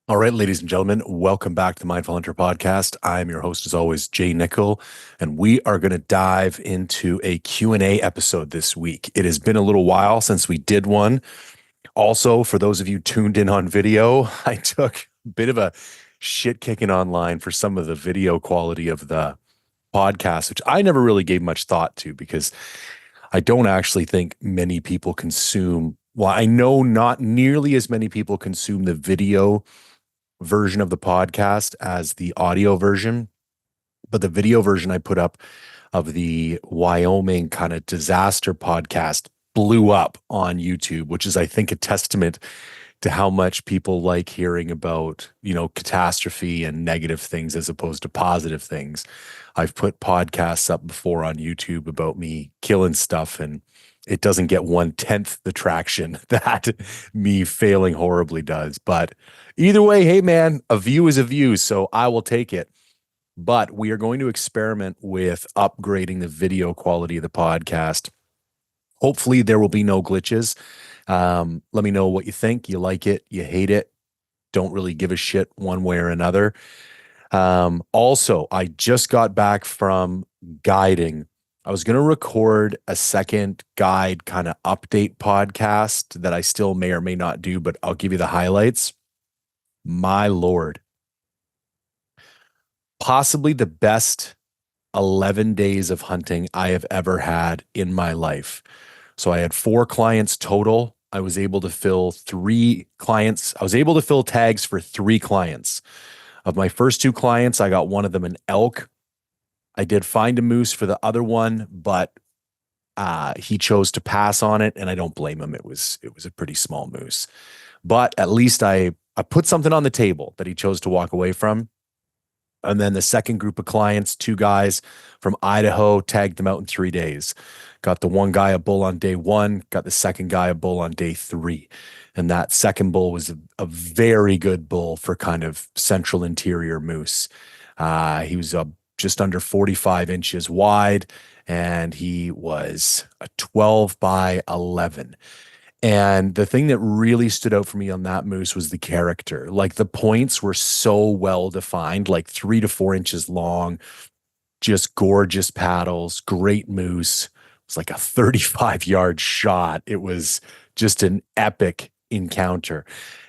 All right, ladies and gentlemen, welcome back to the Mindful Hunter podcast. I'm your host, as always, Jay Nichol, and we are going to dive into a Q&A episode this week. It has been a little while since we did one. Also, for those of you tuned in on video, I took a bit of a shit kicking online for some of the video quality of the podcast, which I never really gave much thought to because I don't actually think many people consume. Well, I know not nearly as many people consume the video version of the podcast as the audio version, but the video version I put up of the Wyoming kind of disaster podcast blew up on YouTube, which is, I think, a testament to how much people like hearing about, catastrophe and negative things as opposed to positive things. I've put podcasts up before on YouTube about me killing stuff, and it doesn't get 1/10 the traction that me failing horribly does. But either way, hey man, a view is a view, so I will take it. But we are going to experiment with upgrading the video quality of the podcast. Hopefully, there will be no glitches. Let me know what you think. You like it, you hate it, don't really give a shit one way or another. Also, I just got back from guiding. I was going to record a second guide kind of update podcast that I still may or may not do, but I'll give you the highlights. My Lord, possibly the best 11 days of hunting I have ever had in my life. So I had 4 clients total. I was able to fill 3 clients. I was able to fill tags for 3 clients. Of my first 2 clients, I got one of them an elk. I did find a moose for the other one, but he chose to pass on it, and I don't blame him. It was a pretty small moose, but at least I put something on the table that he chose to walk away from. And then the second group of clients, 2 guys from Idaho, tagged them out in 3 days. Got the one guy a bull on day 1, got the second guy a bull on day 3. And that second bull was a very good bull for kind of central interior moose. He was just under 45 inches wide, and he was a 12 by 11. And the thing that really stood out for me on that moose was the character. Like the points were so well defined, like 3 to 4 inches long, just gorgeous paddles, great moose. It was like a 35-yard shot. It was just an epic encounter.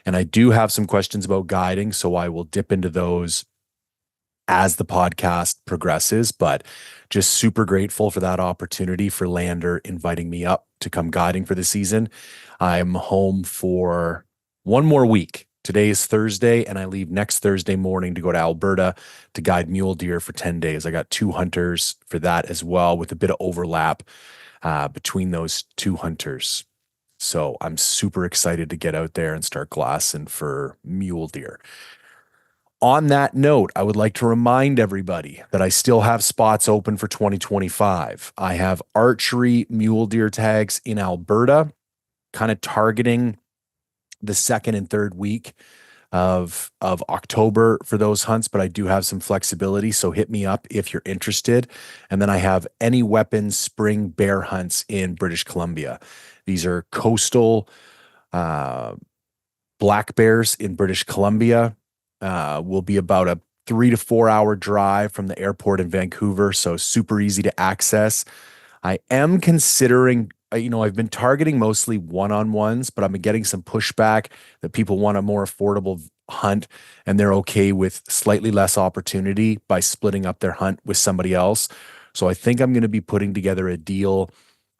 And I do have some questions about guiding, so I will dip into those as the podcast progresses, but just super grateful for that opportunity for Lander inviting me up to come guiding for the season. I'm home for one more week. Today is Thursday, and I leave next Thursday morning to go to Alberta to guide mule deer for 10 days. I got 2 hunters for that as well, with a bit of overlap between those 2 hunters. So I'm super excited to get out there and start glassing for mule deer. On that note, I would like to remind everybody that I still have spots open for 2025. I have archery mule deer tags in Alberta, kind of targeting the second and third week of October for those hunts, but I do have some flexibility, so hit me up if you're interested. And then I have any weapons spring bear hunts in British Columbia. These are coastal black bears in British Columbia. Will be about a 3 to 4 hour drive from the airport in Vancouver, so super easy to access. I am considering, I've been targeting mostly one-on-ones, but I'm getting some pushback that people want a more affordable hunt and they're okay with slightly less opportunity by splitting up their hunt with somebody else. So I think I'm going to be putting together a deal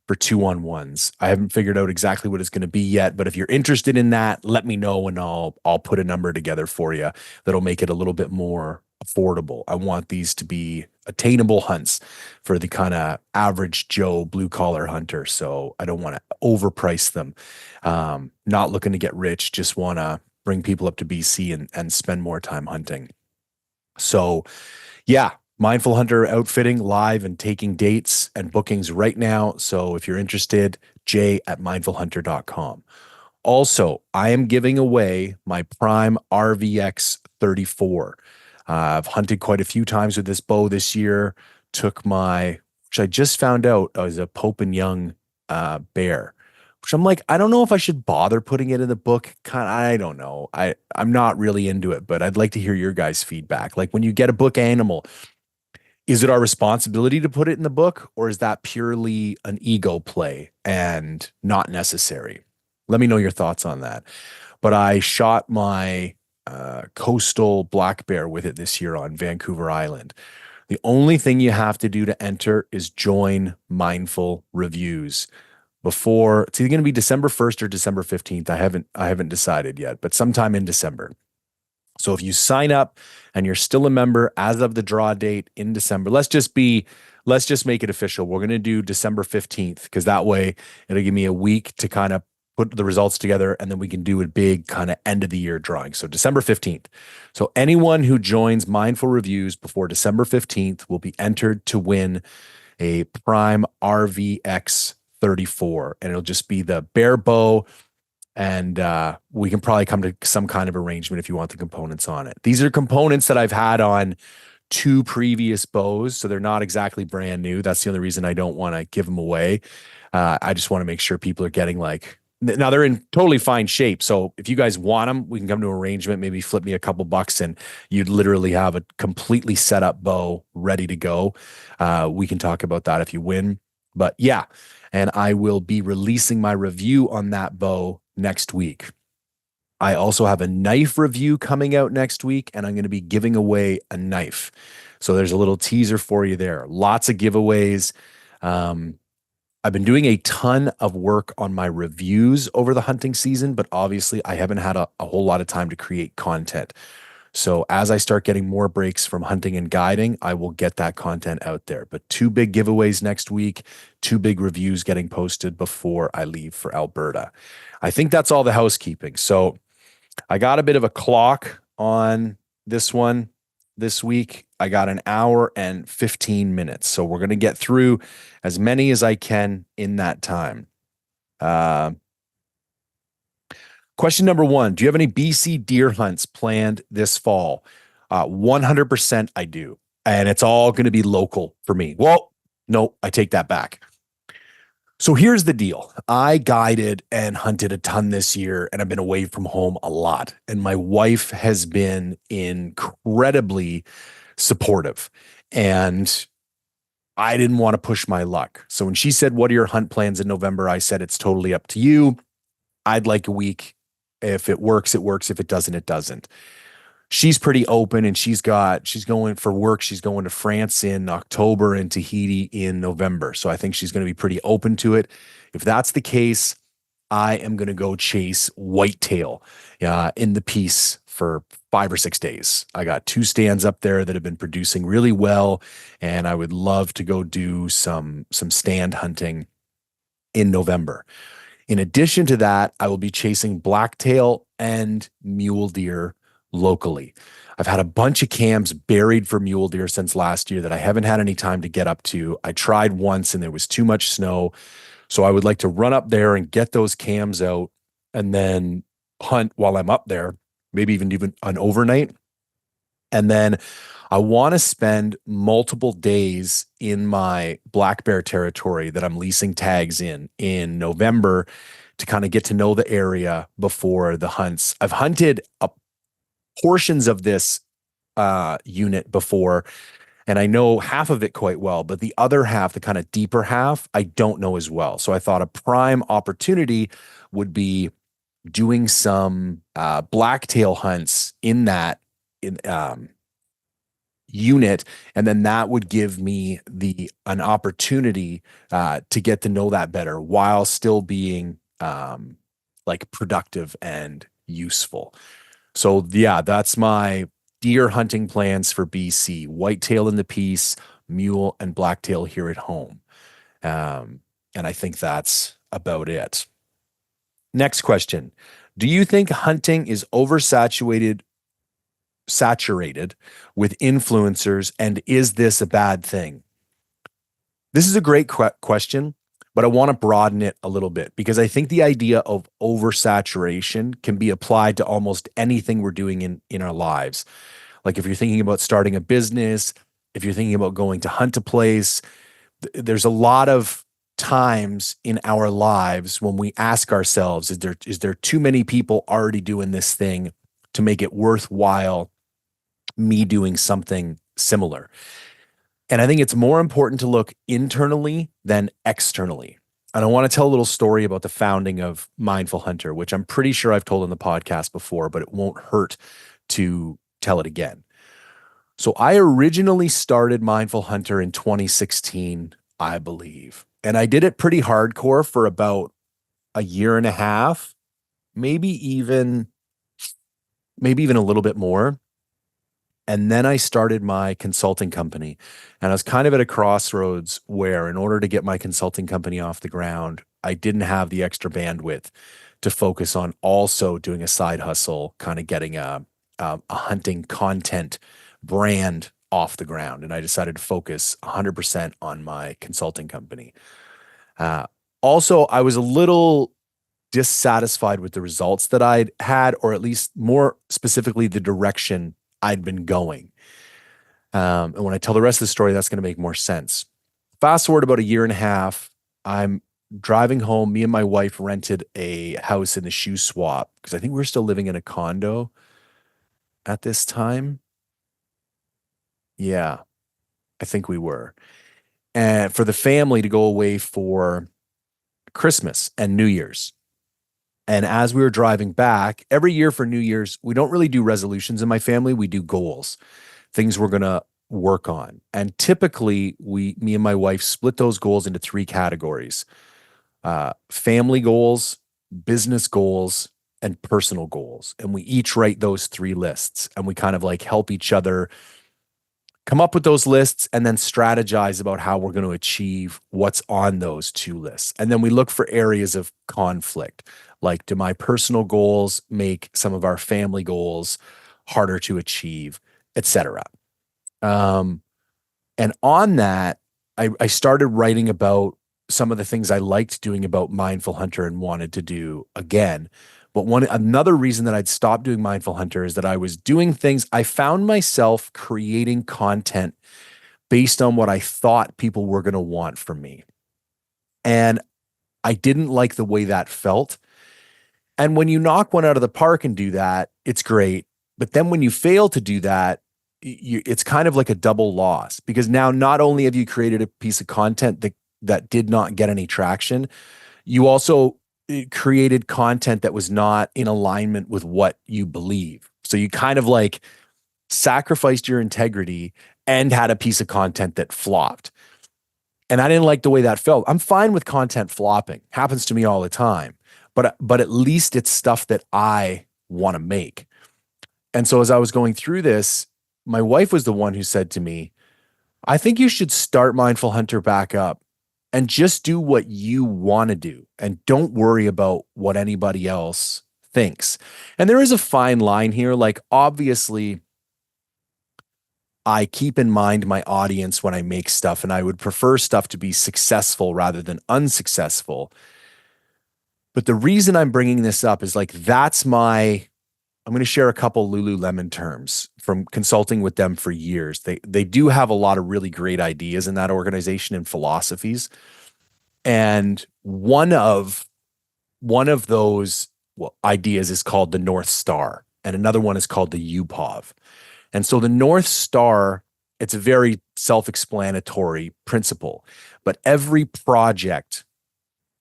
for 2-on-1s. I haven't figured out exactly what it's going to be yet, but if you're interested in that, let me know and I'll put a number together for you that'll make it a little bit more affordable. I want these to be attainable hunts for the kind of average Joe blue collar hunter. So I don't want to overprice them. Not looking to get rich, just want to bring people up to BC and spend more time hunting. So yeah, Mindful Hunter outfitting live and taking dates and bookings right now. So if you're interested, jay@mindfulhunter.com. Also, I am giving away my Prime RVX 34. I've hunted quite a few times with this bow this year. Which I just found out was a Pope and Young bear, which I'm like, I don't know if I should bother putting it in the book. I don't know. I'm not really into it, but I'd like to hear your guys' feedback. Like when you get a book animal, is it our responsibility to put it in the book, or is that purely an ego play and not necessary? Let me know your thoughts on that. But I shot my coastal black bear with it this year on Vancouver Island. The only thing you have to do to enter is join Mindful Reviews before it's either going to be December 1st or December 15th. I haven't decided yet, but sometime in December. So if you sign up and you're still a member as of the draw date in December, let's just make it official. We're going to do December 15th because that way it'll give me a week to kind of put the results together and then we can do a big kind of end of the year drawing. So December 15th. So anyone who joins Mindful Reviews before December 15th will be entered to win a Prime RVX 34 and it'll just be the bare bow and we can probably come to some kind of arrangement if you want the components on it. These are components that I've had on two previous bows, so they're not exactly brand new. That's the only reason I don't want to give them away. I just want to make sure people are getting like now they're in totally fine shape. So if you guys want them, we can come to an arrangement. Maybe flip me a couple bucks, and you'd literally have a completely set up bow ready to go. We can talk about that if you win. But yeah, and I will be releasing my review on that bow next week. I also have a knife review coming out next week, and I'm going to be giving away a knife. So there's a little teaser for you there. Lots of giveaways. I've been doing a ton of work on my reviews over the hunting season, but obviously I haven't had a whole lot of time to create content. So as I start getting more breaks from hunting and guiding, I will get that content out there. But two big giveaways next week, two big reviews getting posted before I leave for Alberta. I think that's all the housekeeping. So I got a bit of a clock on this one this week. I got an hour and 15 minutes. So we're going to get through as many as I can in that time. Question number one, do you have any BC deer hunts planned this fall? 100% I do. And it's all going to be local for me. Well, no, I take that back. So here's the deal. I guided and hunted a ton this year, and I've been away from home a lot. And my wife has been incredibly supportive. And I didn't want to push my luck. So when she said, "What are your hunt plans in November?" I said, "It's totally up to you. I'd like a week. If it works, it works. If it doesn't, it doesn't." She's pretty open and she's going for work. She's going to France in October and Tahiti in November. So I think she's going to be pretty open to it. If that's the case, I am going to go chase whitetail in the piece for 5 or 6 days. I got 2 stands up there that have been producing really well, and I would love to go do some stand hunting in November. In addition to that, I will be chasing blacktail and mule deer locally. I've had a bunch of cams buried for mule deer since last year that I haven't had any time to get up to. I tried once and there was too much snow. So I would like to run up there and get those cams out and then hunt while I'm up there, maybe even an overnight. And then I want to spend multiple days in my black bear territory that I'm leasing tags in November to kind of get to know the area before the hunts. I've hunted portions of this unit before, and I know half of it quite well, but the other half, the kind of deeper half, I don't know as well. So I thought a prime opportunity would be doing some blacktail hunts in that unit, and then that would give me an opportunity to get to know that better while still being like productive and useful. So yeah, that's my deer hunting plans for BC. Whitetail in the piece, mule and blacktail here at home. And I think that's about it. Next question. Do you think hunting is saturated with influencers, and is this a bad thing? This is a great question, but I want to broaden it a little bit because I think the idea of oversaturation can be applied to almost anything we're doing in our lives. Like if you're thinking about starting a business, if you're thinking about going to hunt a place, there's a lot of times in our lives when we ask ourselves, is there too many people already doing this thing to make it worthwhile me doing something similar? And I think it's more important to look internally than externally. And I want to tell a little story about the founding of Mindful Hunter, which I'm pretty sure I've told in the podcast before, but it won't hurt to tell it again. So I originally started Mindful Hunter in 2016, I believe. And I did it pretty hardcore for about a year and a half, maybe even a little bit more. And then I started my consulting company. And I was kind of at a crossroads where, in order to get my consulting company off the ground, I didn't have the extra bandwidth to focus on also doing a side hustle, kind of getting a hunting content brand off the ground. And I decided to focus 100% on my consulting company. Uh, Also, I was a little dissatisfied with the results that I'd had, or at least more specifically, the direction I'd been going. And when I tell the rest of the story, that's going to make more sense. Fast forward about a year and a half, I'm driving home. Me and my wife rented a house in the shoe swap because I think we were still living in a condo at this time. Yeah, I think we were. And for the family to go away for Christmas and New Year's. And as we were driving back, every year for New Year's, we don't really do resolutions in my family. We do goals, things we're going to work on. And typically, me and my wife split those goals into three categories: family goals, business goals, and personal goals. And we each write those three lists, and we kind of like help each other come up with those lists and then strategize about how we're going to achieve what's on those two lists. And then we look for areas of conflict. Like, do my personal goals make some of our family goals harder to achieve, etc. And on that, I started writing about some of the things I liked doing about Mindful Hunter and wanted to do again. But another reason that I'd stopped doing Mindful Hunter is that I was doing things. I found myself creating content based on what I thought people were going to want from me. And I didn't like the way that felt. And when you knock one out of the park and do that, it's great. But then when you fail to do that, it's kind of like a double loss, because now not only have you created a piece of content that did not get any traction, you also created content that was not in alignment with what you believe. So you kind of like sacrificed your integrity and had a piece of content that flopped. And I didn't like the way that felt. I'm fine with content flopping. Happens to me all the time. But at least it's stuff that I want to make. And so as I was going through this, my wife was the one who said to me, I think you should start Mindful Hunter back up and just do what you want to do and don't worry about what anybody else thinks. And there is a fine line here. Like, obviously, I keep in mind my audience when I make stuff, and I would prefer stuff to be successful rather than unsuccessful. But the reason I'm bringing this up is like, I'm going to share a couple Lululemon terms from consulting with them for years. They do have a lot of really great ideas in that organization and philosophies. And one of those ideas is called the North Star, and another one is called the UPOV. And so the North Star, it's a very self-explanatory principle, but every project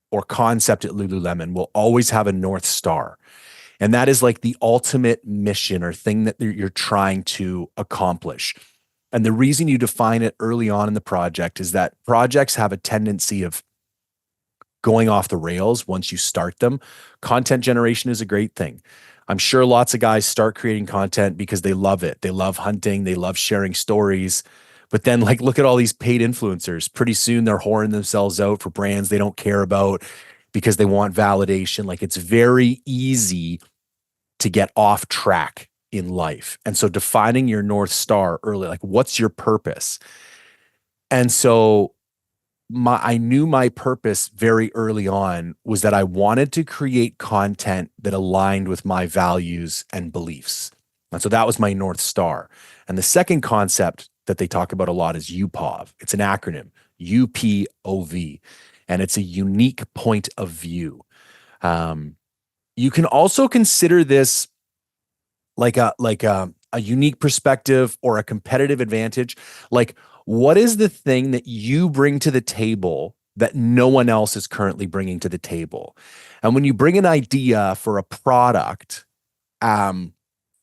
or concept at Lululemon will always have a North Star. And that is like the ultimate mission or thing that you're trying to accomplish. And the reason you define it early on in the project is that projects have a tendency of going off the rails once you start them. Content generation is a great thing. I'm sure lots of guys start creating content because they love it. They love hunting. They love sharing stories. But then, like, look at all these paid influencers. Pretty soon they're whoring themselves out for brands they don't care about because they want validation. Like, it's very easy to get off track in life. And so defining your North Star early, like, what's your purpose? And so I knew my purpose very early on was that I wanted to create content that aligned with my values and beliefs. And so that was my North Star. And the second concept that they talk about a lot is UPOV. It's an acronym, UPOV. and it's a unique point of view. Um, you can also consider this like a unique perspective or a competitive advantage. Like, what is the thing that you bring to the table that no one else is currently bringing to the table? And when you bring an idea for a product, um,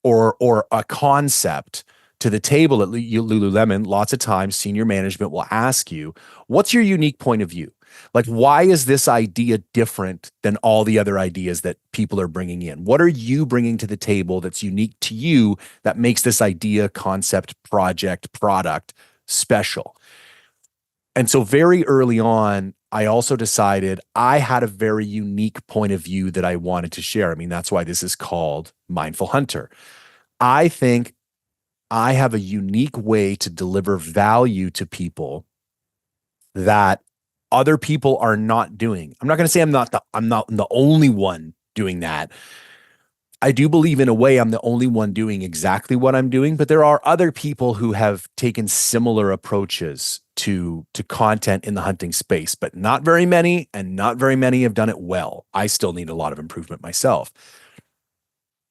or a concept to the table at Lululemon, lots of times senior management will ask you, what's your unique point of view? Like, why is this idea different than all the other ideas that people are bringing in? What are you bringing to the table that's unique to you that makes this idea, concept, project, product special? And so very early on, I also decided I had a very unique point of view that I wanted to share. I mean, that's why this is called Mindful Hunter. I think I have a unique way to deliver value to people that other people are not doing. I'm not going to say I'm not the only one doing that. I do believe in a way I'm the only one doing exactly what I'm doing, but there are other people who have taken similar approaches to content in the hunting space, but not very many, and not very many have done it well. I still need a lot of improvement myself.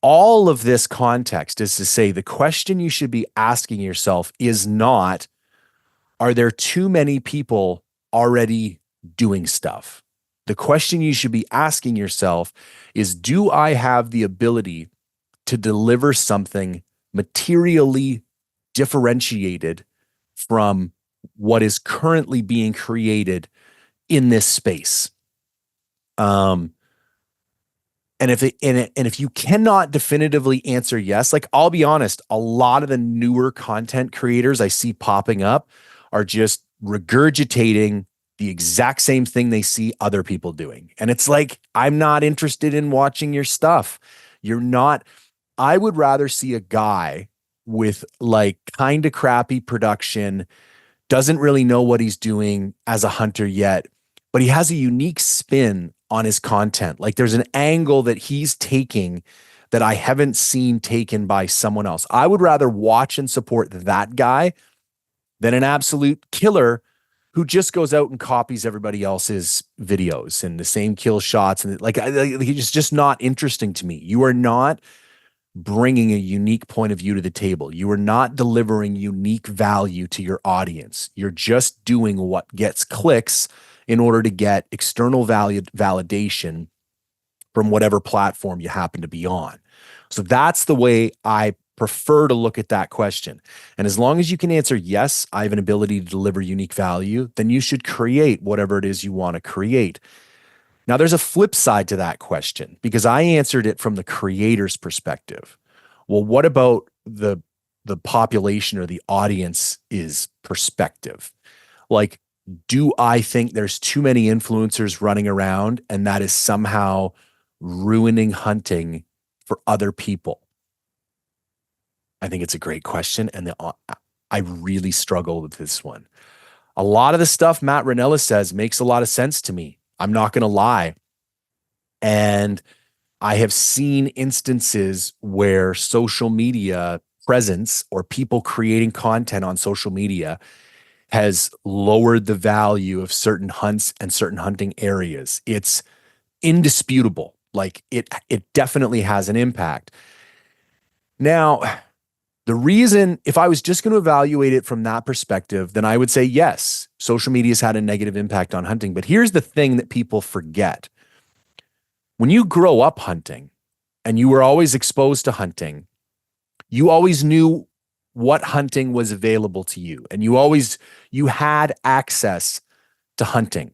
All of this context is to say the question you should be asking yourself is not, are there too many people already doing stuff? The question you should be asking yourself is, do I have the ability to deliver something materially differentiated from what is currently being created in this space? Um, and if you cannot definitively answer yes, like, I'll be honest, a lot of the newer content creators I see popping up are just regurgitating the exact same thing they see other people doing. And it's like, I'm not interested in watching your stuff. You're not. I would rather see a guy with like kind of crappy production, doesn't really know what he's doing as a hunter yet, but he has a unique spin on his content. Like, there's an angle that he's taking that I haven't seen taken by someone else. I would rather watch and support that guy than an absolute killer who just goes out and copies everybody else's videos and the same kill shots. And like, he's just not interesting to me. You are not bringing a unique point of view to the table. You are not delivering unique value to your audience. You're just doing what gets clicks in order to get external validation from whatever platform you happen to be on. So that's the way I prefer to look at that question. And as long as you can answer, yes, I have an ability to deliver unique value, then you should create whatever it is you want to create. Now, there's a flip side to that question because I answered it from the creator's perspective. Well, what about the population or the audience's perspective? Like, do I think there's too many influencers running around and that is somehow ruining hunting for other people? I think it's a great question, and I really struggle with this one. A lot of the stuff Matt Ranella says makes a lot of sense to me. I'm not going to lie. And I have seen instances where social media presence or people creating content on social media has lowered the value of certain hunts and certain hunting areas. It's indisputable. Like, it definitely has an impact. Now, the reason, if I was just going to evaluate it from that perspective, then I would say, yes, social media has had a negative impact on hunting. But here's the thing that people forget. When you grow up hunting and you were always exposed to hunting, you always knew what hunting was available to you. And you had access to hunting.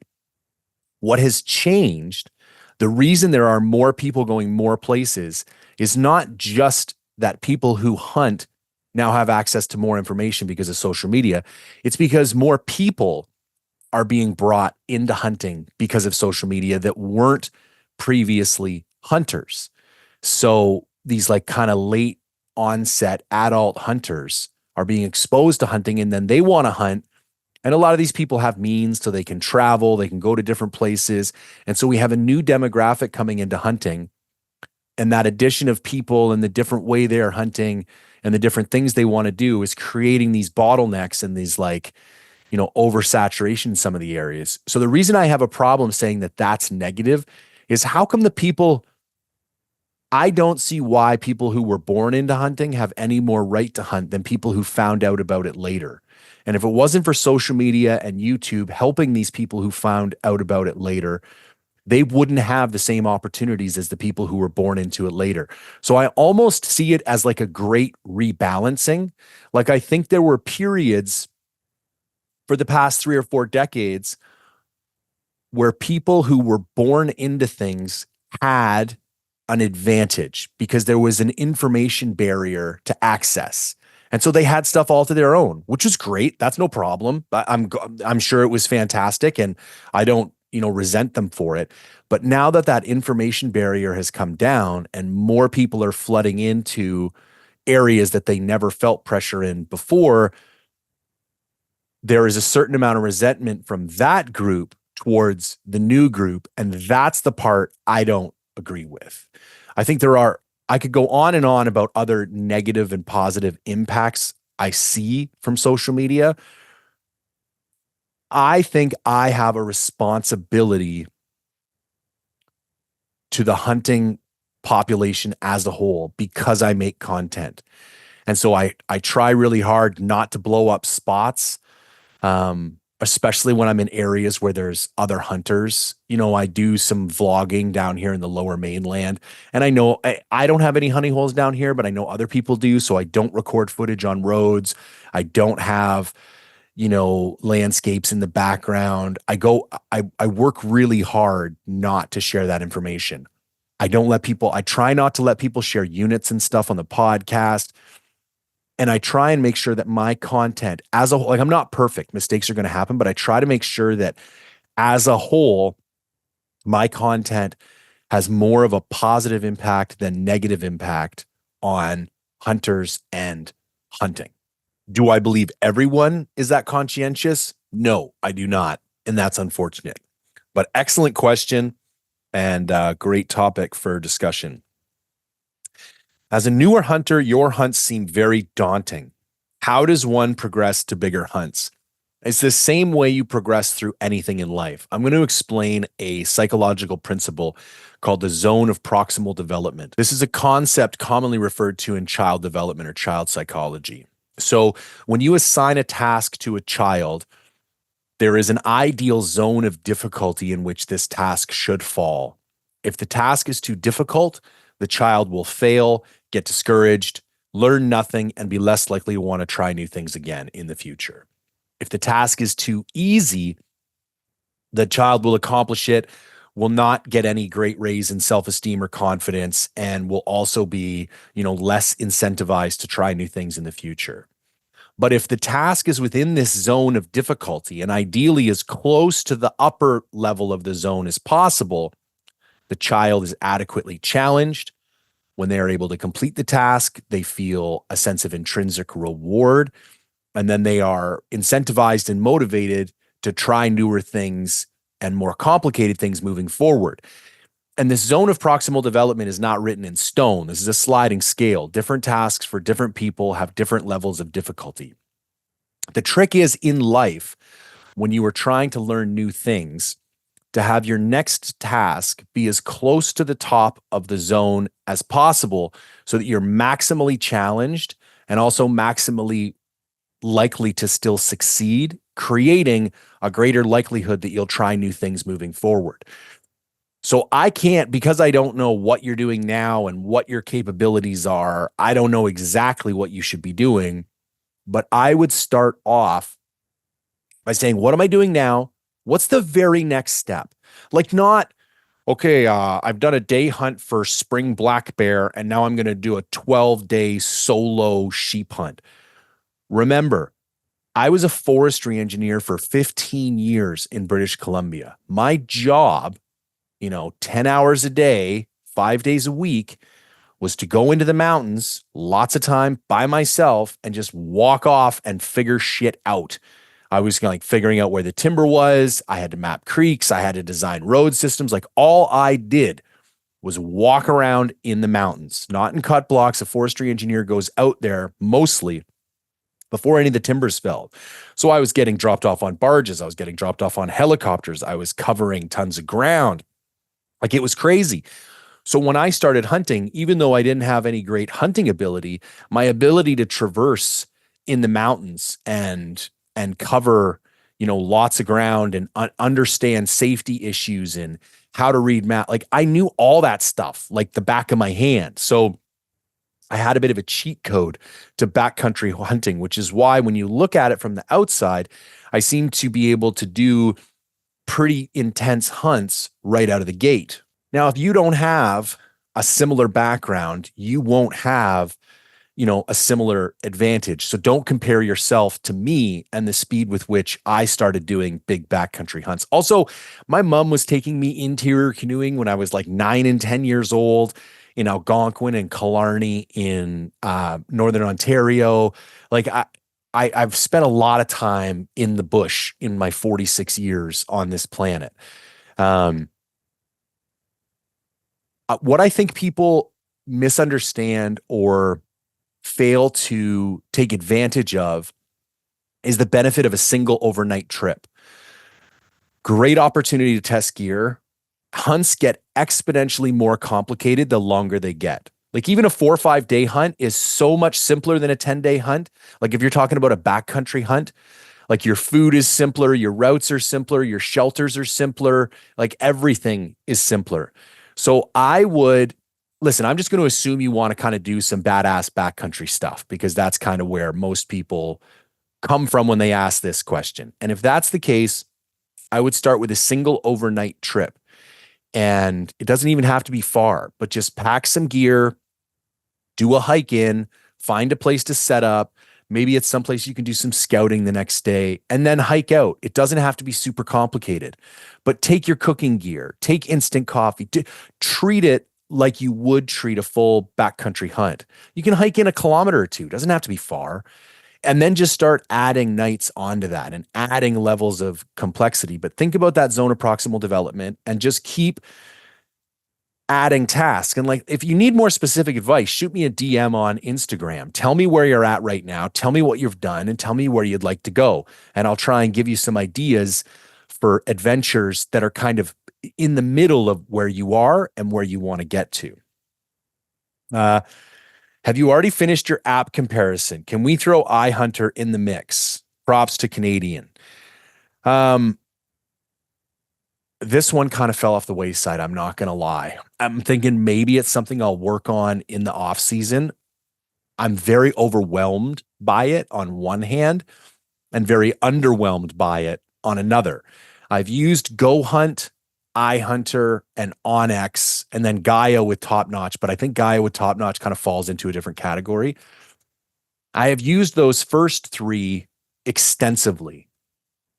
What has changed, the reason there are more people going more places is not just that people who hunt now have access to more information because of social media. It's because more people are being brought into hunting because of social media that weren't previously hunters. So these like kind of late onset adult hunters are being exposed to hunting, and then they want to hunt. And a lot of these people have means so they can travel, they can go to different places. And so we have a new demographic coming into hunting. And that addition of people and the different way they're hunting and the different things they want to do is creating these bottlenecks and these like oversaturation in some of the areas. So the reason I have a problem saying that that's negative is how come I don't see why people who were born into hunting have any more right to hunt than people who found out about it later. And if it wasn't for social media and YouTube helping these people who found out about it later, they wouldn't have the same opportunities as the people who were born into it later. So I almost see it as like a great rebalancing. Like I think there were periods for the past 3 or 4 decades where people who were born into things had an advantage because there was an information barrier to access. And so they had stuff all to their own, which is great. That's no problem. I'm sure it was fantastic, and I don't, resent them for it. But now that that information barrier has come down and more people are flooding into areas that they never felt pressure in before, there is a certain amount of resentment from that group towards the new group. And that's the part I don't agree with. I think I could go on and on about other negative and positive impacts I see from social media. I think I have a responsibility to the hunting population as a whole because I make content. And so I try really hard not to blow up spots, especially when I'm in areas where there's other hunters. I do some vlogging down here in the lower mainland, and I know I don't have any hunting holes down here, but I know other people do. So I don't record footage on roads. I don't have, landscapes in the background. I work really hard not to share that information. I try not to let people share units and stuff on the podcast. And I try and make sure that my content as a whole, like I'm not perfect, mistakes are going to happen, but I try to make sure that as a whole, my content has more of a positive impact than negative impact on hunters and hunting. Do I believe everyone is that conscientious? No, I do not. And that's unfortunate. But excellent question and great topic for discussion. As a newer hunter, your hunts seem very daunting. How does one progress to bigger hunts? It's the same way you progress through anything in life. I'm going to explain a psychological principle called the zone of proximal development. This is a concept commonly referred to in child development or child psychology. So when you assign a task to a child, there is an ideal zone of difficulty in which this task should fall. If the task is too difficult, the child will fail, get discouraged, learn nothing, and be less likely to want to try new things again in the future. If the task is too easy, the child will accomplish it, will not get any great raise in self-esteem or confidence, and will also be, less incentivized to try new things in the future. But if the task is within this zone of difficulty and ideally as close to the upper level of the zone as possible, the child is adequately challenged. When they are able to complete the task, they feel a sense of intrinsic reward, and then they are incentivized and motivated to try newer things and more complicated things moving forward. And this zone of proximal development is not written in stone. This is a sliding scale. Different tasks for different people have different levels of difficulty. The trick is in life, when you are trying to learn new things, to have your next task be as close to the top of the zone as possible so that you're maximally challenged and also maximally likely to still succeed, creating a greater likelihood that you'll try new things moving forward. So I can't, because I don't know what you're doing now and what your capabilities are, I don't know exactly what you should be doing, but I would start off by saying, what am I doing now? What's the very next step? Like not, okay, I've done a day hunt for spring black bear, and now I'm going to do a 12-day solo sheep hunt. Remember, I was a forestry engineer for 15 years in British Columbia. My job, 10 hours a day, 5 days a week, was to go into the mountains lots of time by myself and just walk off and figure shit out. I was like figuring out where the timber was. I had to map creeks. I had to design road systems. Like all I did was walk around in the mountains, not in cut blocks. A forestry engineer goes out there mostly before any of the timbers fell. So I was getting dropped off on barges. I was getting dropped off on helicopters. I was covering tons of ground. Like it was crazy. So when I started hunting, even though I didn't have any great hunting ability, my ability to traverse in the mountains and cover, lots of ground and understand safety issues and how to read map, like I knew all that stuff like the back of my hand. So I had a bit of a cheat code to backcountry hunting, which is why when you look at it from the outside, I seem to be able to do pretty intense hunts right out of the gate. Now, if you don't have a similar background, you won't have, a similar advantage. So don't compare yourself to me and the speed with which I started doing big backcountry hunts. Also, my mom was taking me interior canoeing when I was like 9 and 10 years old in Algonquin and Killarney in Northern Ontario. Like I've spent a lot of time in the bush in my 46 years on this planet. Um, what I think people misunderstand or fail to take advantage of is the benefit of a single overnight trip. Great opportunity to test gear. Hunts get exponentially more complicated the longer they get. Like even a 4 or 5 day hunt is so much simpler than a 10-day hunt. Like if you're talking about a backcountry hunt, like your food is simpler, your routes are simpler, your shelters are simpler, like everything is simpler. So I would listen, I'm just going to assume you want to kind of do some badass backcountry stuff because that's kind of where most people come from when they ask this question. And if that's the case, I would start with a single overnight trip. And it doesn't even have to be far, but just pack some gear, do a hike in, find a place to set up. Maybe it's someplace you can do some scouting the next day and then hike out. It doesn't have to be super complicated, but take your cooking gear, take instant coffee, treat it like you would treat a full backcountry hunt. You can hike in a kilometer or two, it doesn't have to be far. And then just start adding nights onto that and adding levels of complexity. But think about that zone of proximal development and just keep adding tasks. And like, if you need more specific advice, shoot me a DM on Instagram. Tell me where you're at right now. Tell me what you've done and tell me where you'd like to go. And I'll try and give you some ideas for adventures that are kind of in the middle of where you are and where you want to get to. Have you already finished your app comparison? Can we throw iHunter in the mix? Props to Canadian. This one kind of fell off the wayside. I'm not going to lie. I'm thinking maybe it's something I'll work on in the off season. I'm very overwhelmed by it on one hand and very underwhelmed by it on another. I've used Go Hunt, iHunter, and Onyx, and then Gaia with Top Notch, but I think Gaia with Top Notch kind of falls into a different category. I have used those first three extensively.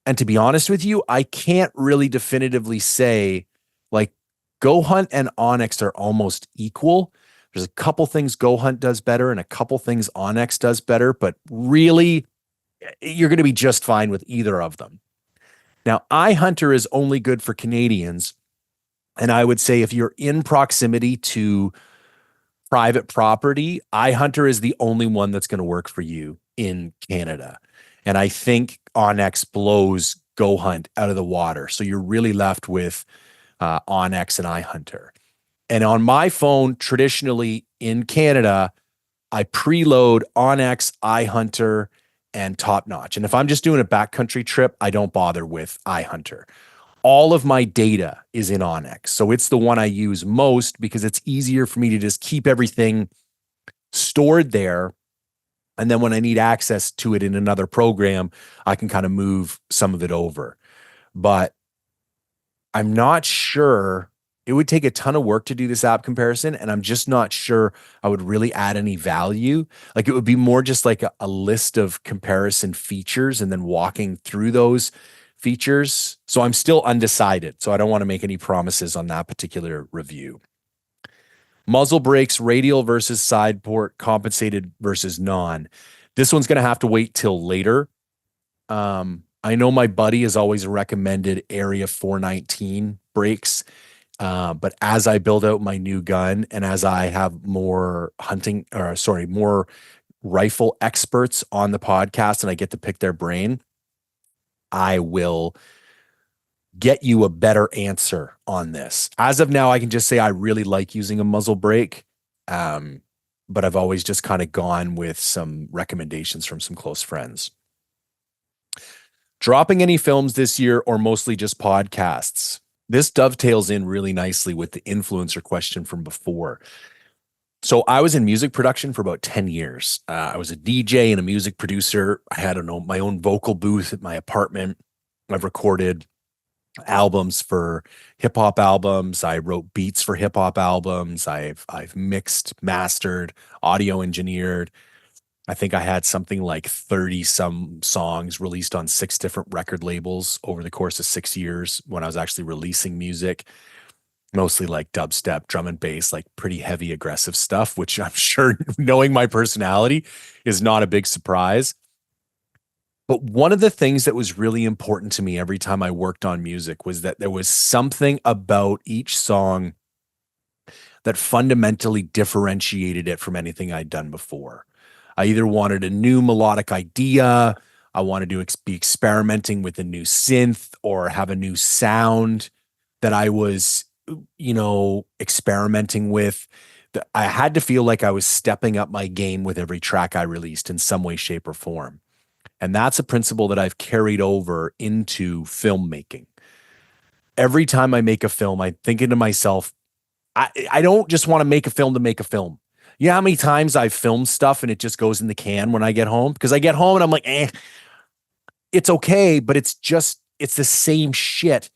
And to be honest with you, I can't really definitively say like Go Hunt and Onyx are almost equal. There's a couple things Go Hunt does better and a couple things Onyx does better, but really you're going to be just fine with either of them. Now, iHunter is only good for Canadians. And I would say if you're in proximity to private property, iHunter is the only one that's going to work for you in Canada. And I think Onyx blows Go Hunt out of the water. So you're really left with Onyx and iHunter. And on my phone, traditionally in Canada, I preload Onyx, iHunter, and Top Notch. And if I'm just doing a backcountry trip, I don't bother with iHunter. All of my data is in Onyx. So it's the one I use most because it's easier for me to just keep everything stored there. And then when I need access to it in another program, I can kind of move some of it over. But I'm not sure. It would take a ton of work to do this app comparison, and I'm just not sure I would really add any value. Like it would be more just like a list of comparison features and then walking through those features. So I'm still undecided. So I don't want to make any promises on that particular review. Muzzle brakes, radial versus side port, compensated versus non. This one's going to have to wait till later. I know my buddy has always recommended Area 419 brakes. But as I build out my new gun and as I have more more rifle experts on the podcast and I get to pick their brain, I will get you a better answer on this. As of now, I can just say I really like using a muzzle brake. Um, but I've always just kind of gone with some recommendations from some close friends. Dropping any films this year or mostly just podcasts? This dovetails in really nicely with the influencer question from before. So I was in music production for about 10 years. I was a DJ and a music producer. I had my own vocal booth at my apartment. I've recorded albums for hip hop albums. I wrote beats for hip hop albums. I've mixed, mastered, audio engineered. I think I had something like 30 some songs released on 6 different record labels over the course of 6 years when I was actually releasing music, mostly like dubstep, drum and bass, like pretty heavy, aggressive stuff, which I'm sure, knowing my personality, is not a big surprise. But one of the things that was really important to me every time I worked on music was that there was something about each song that fundamentally differentiated it from anything I'd done before. I either wanted a new melodic idea, I wanted to be experimenting with a new synth or have a new sound that I was, experimenting with. I had to feel like I was stepping up my game with every track I released in some way, shape, or form. And that's a principle that I've carried over into filmmaking. Every time I make a film, I'm thinking to myself, I don't just want to make a film to make a film. You know how many times I've filmed stuff and it just goes in the can when I get home? Because I get home and I'm like, it's okay, but it's the same shit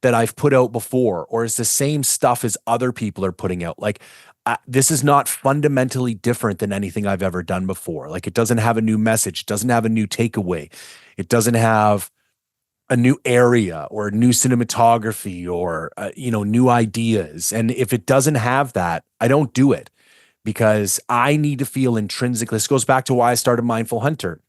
that I've put out before, or it's the same stuff as other people are putting out. Like, this is not fundamentally different than anything I've ever done before. Like, it doesn't have a new message, doesn't have a new takeaway, it doesn't have a new area or new cinematography or new ideas. And if it doesn't have that, I don't do it because I need to feel intrinsic. This goes back to why I started Mindful Hunter.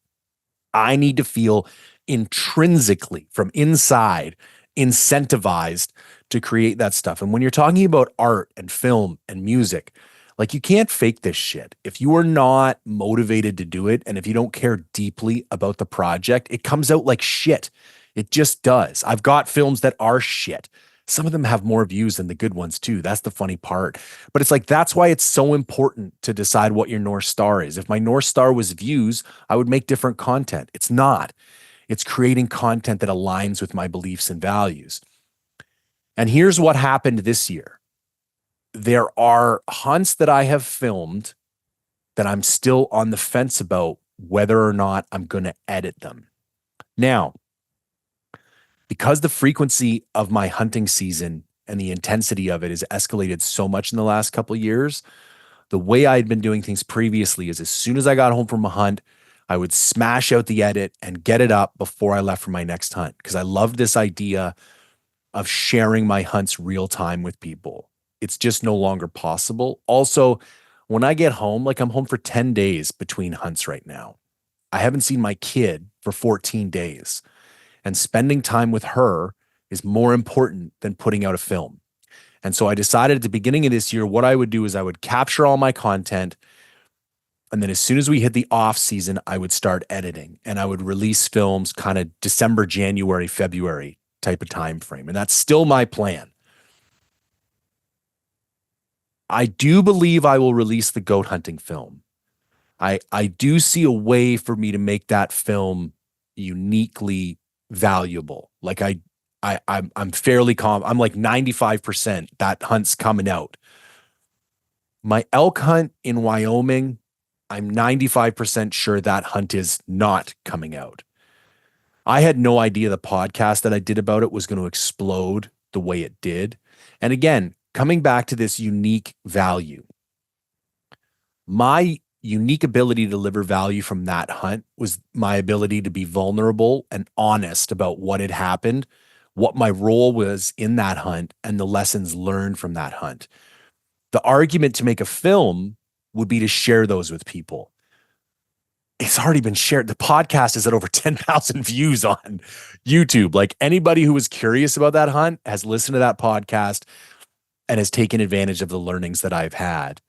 I need to feel intrinsically from inside incentivized to create that stuff. And when you're talking about art and film and music, like, you can't fake this shit. If you are not motivated to do it, and if you don't care deeply about the project, it comes out like shit. It just does. I've got films that are shit. Some of them have more views than the good ones too. That's the funny part. But it's like, that's why it's so important to decide what your North Star is. If my North Star was views, I would make different content. It's not. It's creating content that aligns with my beliefs and values. And here's what happened this year. There are hunts that I have filmed that I'm still on the fence about whether or not I'm going to edit them. Now, because the frequency of my hunting season and the intensity of it has escalated so much in the last couple of years, the way I had been doing things previously is as soon as I got home from a hunt, I would smash out the edit and get it up before I left for my next hunt, because I loved this idea of sharing my hunts real time with people. It's just no longer possible. Also, when I get home, like, I'm home for 10 days between hunts right now. I haven't seen my kid for 14 days. And spending time with her is more important than putting out a film. And so I decided at the beginning of this year, what I would do is I would capture all my content. And then as soon as we hit the off season, I would start editing and I would release films kind of December, January, February type of time frame. And that's still my plan. I do believe I will release the goat hunting film. I do see a way for me to make that film uniquely valuable. Like, I'm fairly calm. I'm like 95% that hunt's coming out. My elk hunt in Wyoming, I'm 95% sure that hunt is not coming out. I had no idea the podcast that I did about it was going to explode the way it did. And again, coming back to this unique value, my unique ability to deliver value from that hunt was my ability to be vulnerable and honest about what had happened, what my role was in that hunt, and the lessons learned from that hunt. The argument to make a film would be to share those with people. It's already been shared. The podcast is at over 10,000 views on YouTube. Like, anybody who was curious about that hunt has listened to that podcast and has taken advantage of the learnings that I've had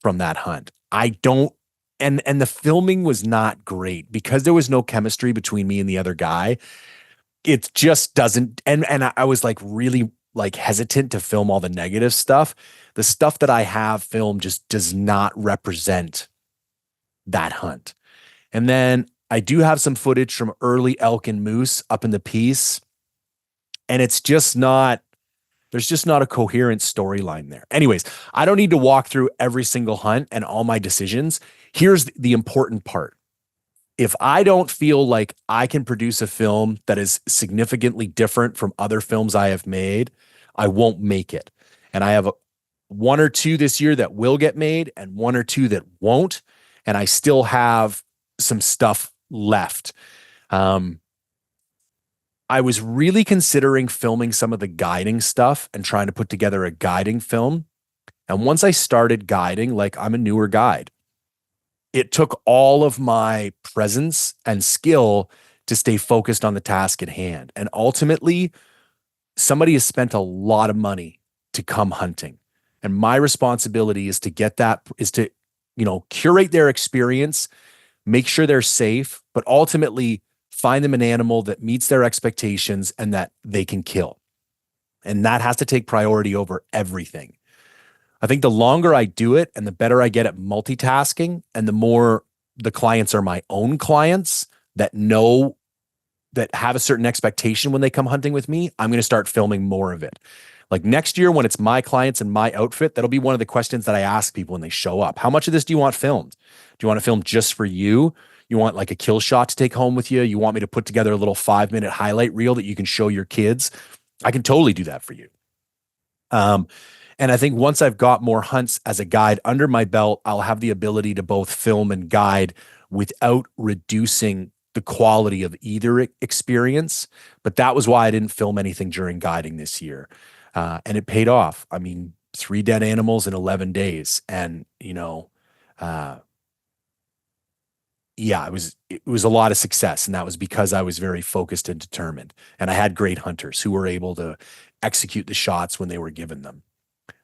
from that hunt. I don't and the filming was not great because there was no chemistry between me and the other guy. It just doesn't, and I was like really like hesitant to film all the negative stuff. The stuff that I have filmed just does not represent that hunt. And then I do have some footage from early elk and moose up in the piece, and it's just not, there's just not a coherent storyline there. Anyways, I don't need to walk through every single hunt and all my decisions. Here's the important part. If I don't feel like I can produce a film that is significantly different from other films I have made, I won't make it. And I have one or two this year that will get made and one or two that won't. And I still have some stuff left. I was really considering filming some of the guiding stuff and trying to put together a guiding film. And once I started guiding, like I'm a newer guide, it took all of my presence and skill to stay focused on the task at hand. And ultimately, somebody has spent a lot of money to come hunting. And my responsibility is to get that, is to, curate their experience, make sure they're safe, but ultimately find them an animal that meets their expectations and that they can kill. And that has to take priority over everything. I think the longer I do it and the better I get at multitasking and the more the clients are my own clients that know, that have a certain expectation when they come hunting with me, I'm going to start filming more of it. Like next year when it's my clients and my outfit, that'll be one of the questions that I ask people when they show up. How much of this do you want filmed? Do you want to film just for you? You want like a kill shot to take home with you? You want me to put together a little 5-minute highlight reel that you can show your kids? I can totally do that for you. And I think once I've got more hunts as a guide under my belt, I'll have the ability to both film and guide without reducing the quality of either experience. But that was why I didn't film anything during guiding this year. And it paid off. I mean, 3 dead animals in 11 days. And, yeah, it was a lot of success. And that was because I was very focused and determined. And I had great hunters who were able to execute the shots when they were given them.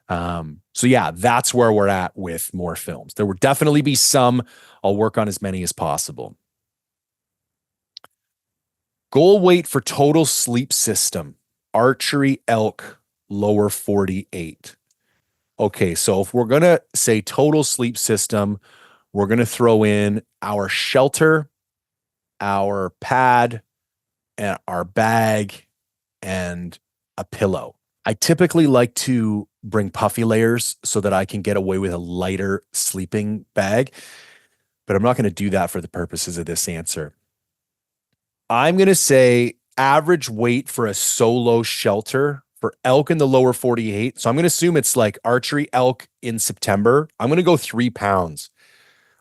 So yeah, that's where we're at with more films. There will definitely be some. I'll work on as many as possible. Goal weight for total sleep system, archery elk, lower 48. Okay, so if we're going to say total sleep system, we're going to throw in our shelter, our pad, and our bag, and a pillow. I typically like to bring puffy layers so that I can get away with a lighter sleeping bag, but I'm not going to do that for the purposes of this answer. I'm going to say average weight for a solo shelter for elk in the lower 48. So I'm going to assume it's like archery elk in September. I'm going to go 3 pounds.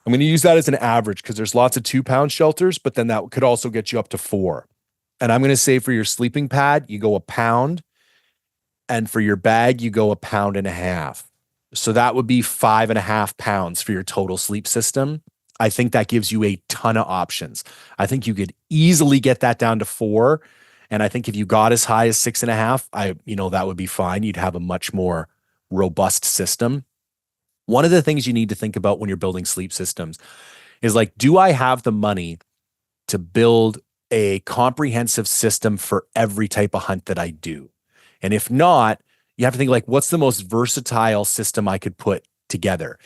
I'm going to use that as an average because there's lots of 2-pound shelters, but then that could also get you up to 4. And I'm going to say for your sleeping pad, you go 1 pound. And for your bag, you go 1.5 pounds. So that would be 5.5 pounds for your total sleep system. I think that gives you a ton of options. I think you could easily get that down to 4. And I think if you got as high as 6.5, that would be fine. You'd have a much more robust system. One of the things you need to think about when you're building sleep systems is like, do I have the money to build a comprehensive system for every type of hunt that I do? And if not, you have to think like, what's the most versatile system I could put together?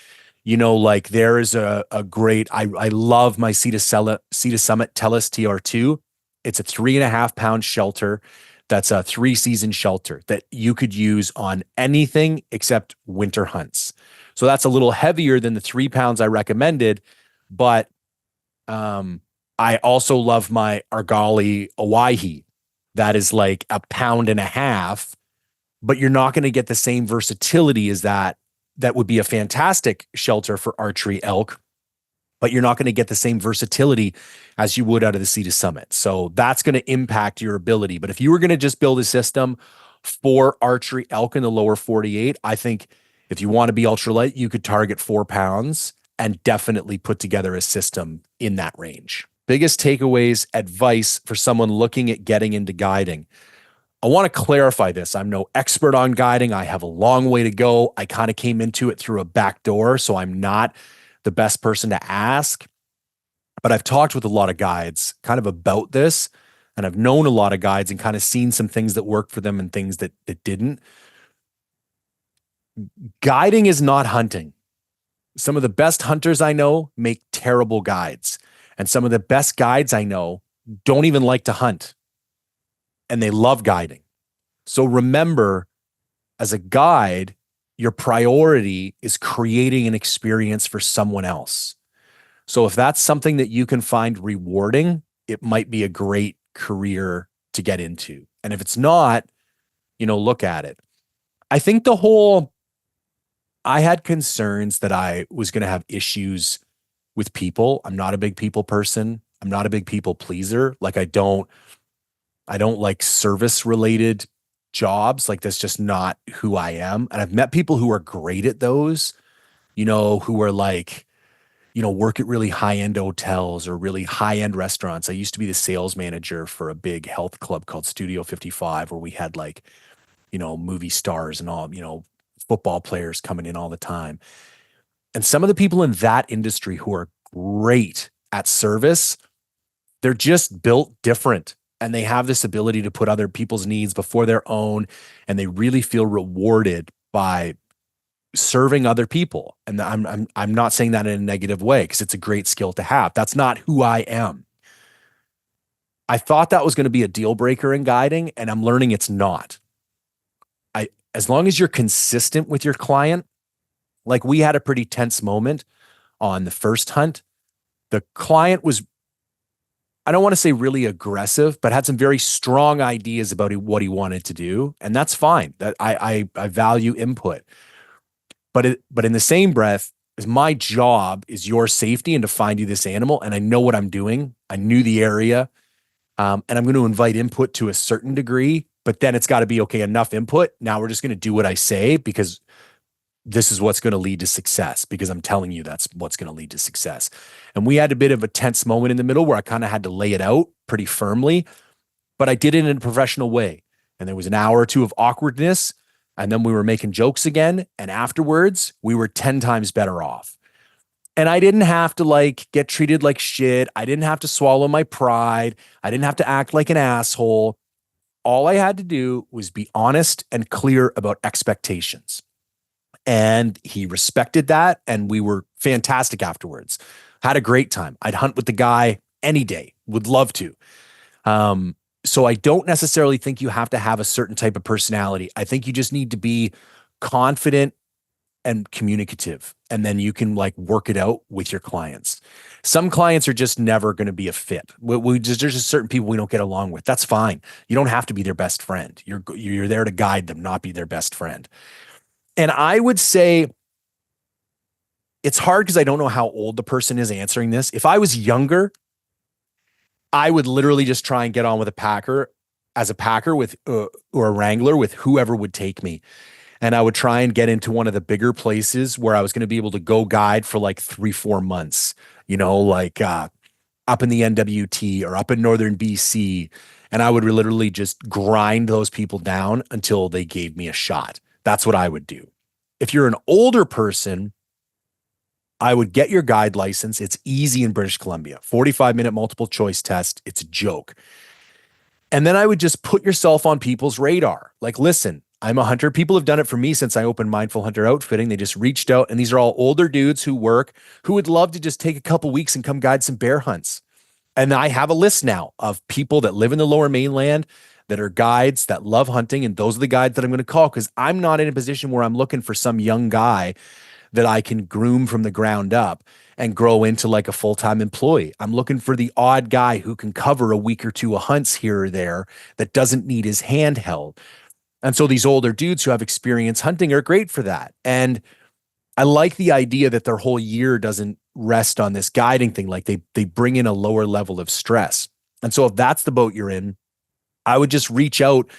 Like there is a great, I love my Sea to Summit Tellus TR2. It's a 3.5 pound shelter. That's a 3-season shelter that you could use on anything except winter hunts. So that's a little heavier than the 3 pounds I recommended, but I also love my Argali Owyhee. That is like 1.5 pounds, but you're not going to get the same versatility as that. That would be a fantastic shelter for archery elk, but you're not going to get the same versatility as you would out of the Sea to Summit. So that's going to impact your ability. But if you were going to just build a system for archery elk in the lower 48, I think if you want to be ultralight, you could target 4 pounds and definitely put together a system in that range. Biggest takeaways, advice for someone looking at getting into guiding. I want to clarify this. I'm no expert on guiding. I have a long way to go. I kind of came into it through a back door, so I'm not the best person to ask, but I've talked with a lot of guides kind of about this, and I've known a lot of guides and kind of seen some things that worked for them and things that didn't. Guiding is not hunting. Some of the best hunters I know make terrible guides, and some of the best guides I know don't even like to hunt, and they love guiding. So remember, as a guide, your priority is creating an experience for someone else. So if that's something that you can find rewarding, it might be a great career to get into. And if it's not, look at it. I think I had concerns that I was going to have issues with people. I'm not a big people person. I'm not a big people pleaser. Like I don't like service related jobs. Like that's just not who I am. And I've met people who are great at those, who are like, work at really high-end hotels or really high-end restaurants. I used to be the sales manager for a big health club called Studio 55, where we had like, movie stars and all, football players coming in all the time. And some of the people in that industry who are great at service, they're just built different. And they have this ability to put other people's needs before their own. And they really feel rewarded by serving other people. And I'm not saying that in a negative way, because it's a great skill to have. That's not who I am. I thought that was going to be a deal breaker in guiding, and I'm learning it's not. As long as you're consistent with your client, like we had a pretty tense moment on the first hunt. The client was, I don't want to say really aggressive, but had some very strong ideas about what he wanted to do. And that's fine. That I value input. But in the same breath, is my job is your safety and to find you this animal. And I know what I'm doing. I knew the area. And I'm going to invite input to a certain degree, but then it's got to be okay, enough input. Now we're just going to do what I say, because this is what's going to lead to success, because I'm telling you that's what's going to lead to success. And we had a bit of a tense moment in the middle where I kind of had to lay it out pretty firmly, but I did it in a professional way. And there was an hour or two of awkwardness, and then we were making jokes again. And afterwards, we were 10 times better off. And I didn't have to like get treated like shit. I didn't have to swallow my pride. I didn't have to act like an asshole. All I had to do was be honest and clear about expectations. And he respected that. And we were fantastic afterwards. Had a great time. I'd hunt with the guy any day. Would love to. So I don't necessarily think you have to have a certain type of personality. I think you just need to be confident and communicative, and then you can like work it out with your clients. Some clients are just never going to be a fit. There's just certain people we don't get along with. That's fine. You don't have to be their best friend. You're there to guide them, not be their best friend. And I would say it's hard because I don't know how old the person is answering this. If I was younger, I would literally just try and get on with a packer with or a wrangler with whoever would take me. And I would try and get into one of the bigger places where I was going to be able to go guide for like 3-4 months, like up in the NWT or up in Northern BC. And I would literally just grind those people down until they gave me a shot. That's what I would do. If you're an older person, I would get your guide license. It's easy in British Columbia. 45-minute multiple choice test. It's a joke. And then I would just put yourself on people's radar. Like, listen, I'm a hunter. People have done it for me since I opened Mindful Hunter Outfitting. They just reached out, and these are all older dudes who would love to just take a couple weeks and come guide some bear hunts. And I have a list now of people that live in the Lower Mainland that are guides that love hunting. And those are the guides that I'm going to call, because I'm not in a position where I'm looking for some young guy that I can groom from the ground up and grow into like a full-time employee. I'm looking for the odd guy who can cover a week or two of hunts here or there that doesn't need his hand held. And so these older dudes who have experience hunting are great for that. And I like the idea that their whole year doesn't rest on this guiding thing. Like they bring in a lower level of stress. And so if that's the boat you're in, I would just reach out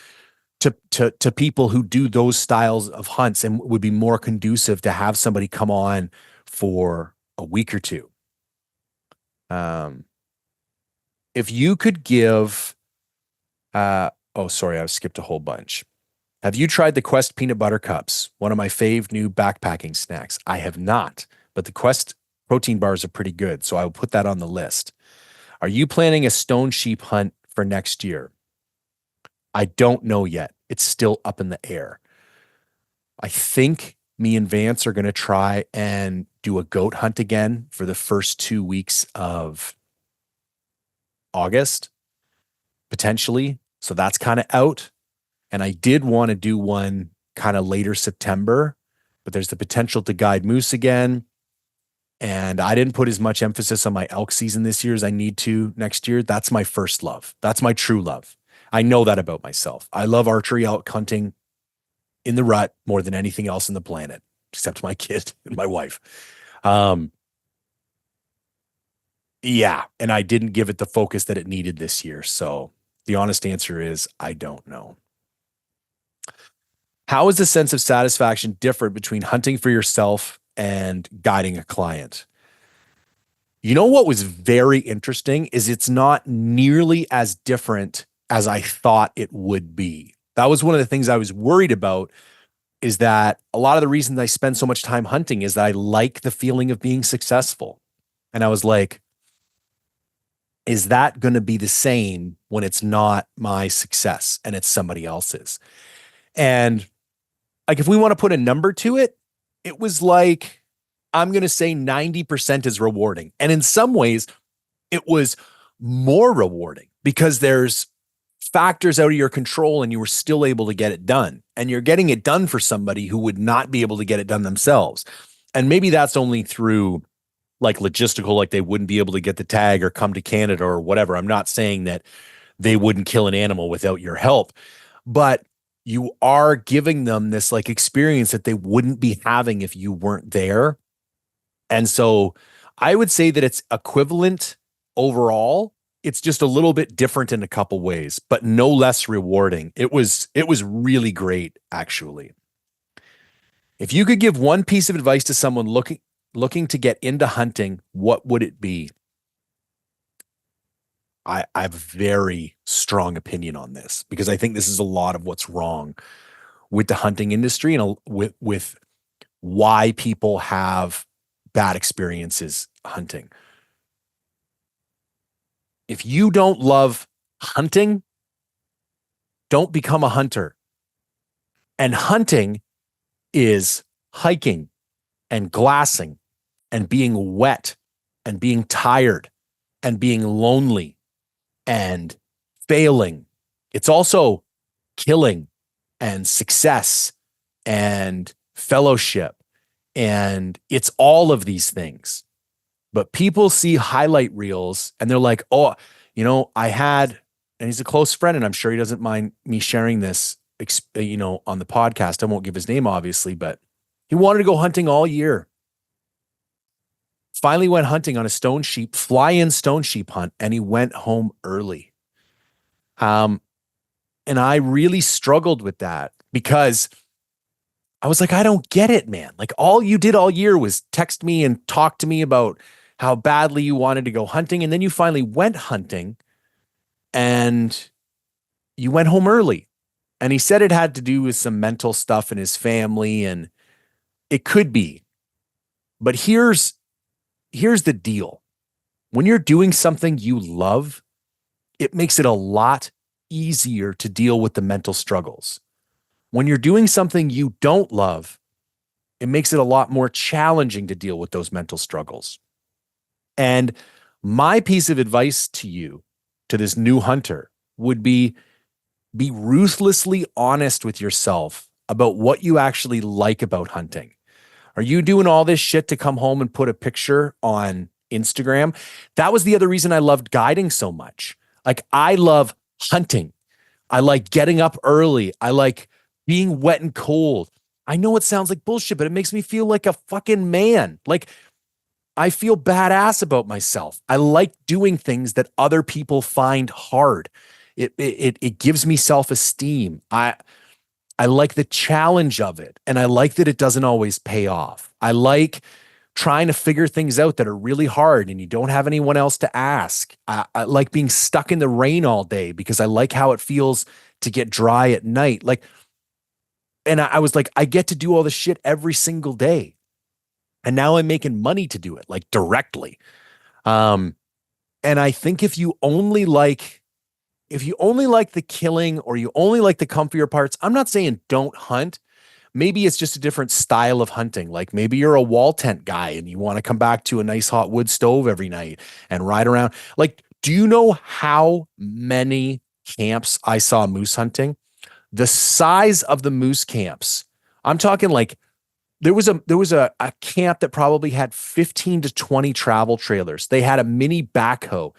to people who do those styles of hunts and would be more conducive to have somebody come on for a week or two. If you could give, sorry, I've skipped a whole bunch. Have you tried the Quest peanut butter cups? One of my fave new backpacking snacks. I have not, but the Quest protein bars are pretty good. So I'll put that on the list. Are you planning a stone sheep hunt for next year? I don't know yet. It's still up in the air. I think me and Vance are going to try and do a goat hunt again for the first 2 weeks of August, potentially. So that's kind of out. And I did want to do one kind of later September, but there's the potential to guide moose again. And I didn't put as much emphasis on my elk season this year as I need to next year. That's my first love. That's my true love. I know that about myself. I love archery elk hunting in the rut more than anything else on the planet, except my kid and my wife. Yeah. And I didn't give it the focus that it needed this year. So the honest answer is I don't know. How is the sense of satisfaction different between hunting for yourself and guiding a client? You know what was very interesting is it's not nearly as different as I thought it would be. That was one of the things I was worried about, is that a lot of the reasons I spend so much time hunting is that I like the feeling of being successful. And I was like, is that going to be the same when it's not my success and it's somebody else's? And like, if we want to put a number to it, it was like, I'm going to say 90% is rewarding. And in some ways, it was more rewarding because there's factors out of your control and you were still able to get it done. And you're getting it done for somebody who would not be able to get it done themselves. And maybe that's only through like logistical, like they wouldn't be able to get the tag or come to Canada or whatever. I'm not saying that they wouldn't kill an animal without your help, but you are giving them this like experience that they wouldn't be having if you weren't there. And so I would say that it's equivalent overall. It's just a little bit different in a couple ways, but no less rewarding. It was really great, actually. If you could give one piece of advice to someone looking to get into hunting, what would it be? I have a very strong opinion on this because I think this is a lot of what's wrong with the hunting industry and with why people have bad experiences hunting. If you don't love hunting, don't become a hunter. And hunting is hiking and glassing and being wet and being tired and being lonely and failing. It's also killing and success and fellowship. And it's all of these things. But people see highlight reels and they're like, oh, I had, and he's a close friend, and I'm sure he doesn't mind me sharing this, on the podcast. I won't give his name, obviously, but he wanted to go hunting all year. Finally went hunting on a fly-in stone sheep hunt, and he went home early. And I really struggled with that because I was like, I don't get it, man. Like, all you did all year was text me and talk to me about how badly you wanted to go hunting. And then you finally went hunting and you went home early. And he said it had to do with some mental stuff in his family, and it could be. But here's the deal. When you're doing something you love, it makes it a lot easier to deal with the mental struggles. When you're doing something you don't love, it makes it a lot more challenging to deal with those mental struggles. And my piece of advice to you, to this new hunter, would be ruthlessly honest with yourself about what you actually like about hunting. Are you doing all this shit to come home and put a picture on Instagram? That was the other reason I loved guiding so much. Like, I love hunting. I like getting up early. I like being wet and cold. I know it sounds like bullshit, but it makes me feel like a fucking man. Like, I feel badass about myself. I like doing things that other people find hard. It gives me self-esteem. I like the challenge of it, and I like that it doesn't always pay off. I like trying to figure things out that are really hard and you don't have anyone else to ask. I like being stuck in the rain all day because I like how it feels to get dry at night. Like, and I was like, I get to do all this shit every single day. And now I'm making money to do it, like directly. Um, and I think if you only like the killing or you only like the comfier parts, I'm not saying don't hunt. Maybe it's just a different style of hunting. Like maybe you're a wall tent guy and you want to come back to a nice hot wood stove every night and ride around. Like, do you know how many camps I saw moose hunting? The size of the moose camps. I'm talking like there was a camp that probably had 15 to 20 travel trailers. They had a mini backhoe.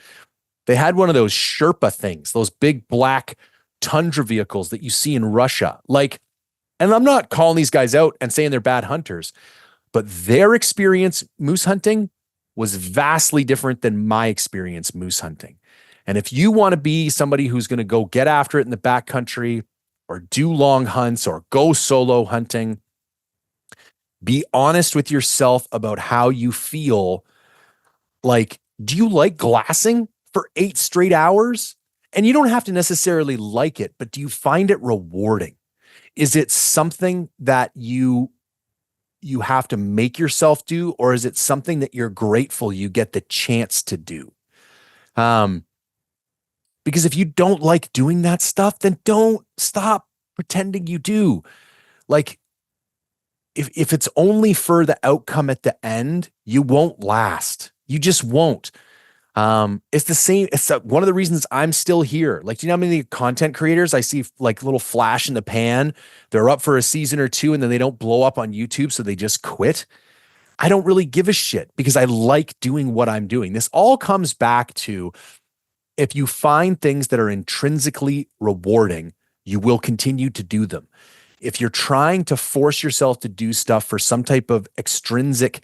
They had one of those Sherpa things, those big black tundra vehicles that you see in Russia. Like, and I'm not calling these guys out and saying they're bad hunters, but their experience moose hunting was vastly different than my experience moose hunting. And if you want to be somebody who's going to go get after it in the backcountry or do long hunts or go solo hunting, be honest with yourself about how you feel. Like, do you like glassing for 8 straight hours? And you don't have to necessarily like it, but do you find it rewarding? Is it something that you have to make yourself do, or is it something that you're grateful you get the chance to do? Um, because if you don't like doing that stuff, then don't stop pretending you do. Like if it's only for the outcome at the end, you won't last. You just won't. It's the same. It's one of the reasons I'm still here. Like, do you know how many content creators I see like little flash in the pan? They're up for a season or two and then they don't blow up on YouTube, so they just quit. I don't really give a shit because I like doing what I'm doing. This all comes back to if you find things that are intrinsically rewarding, you will continue to do them. If you're trying to force yourself to do stuff for some type of extrinsic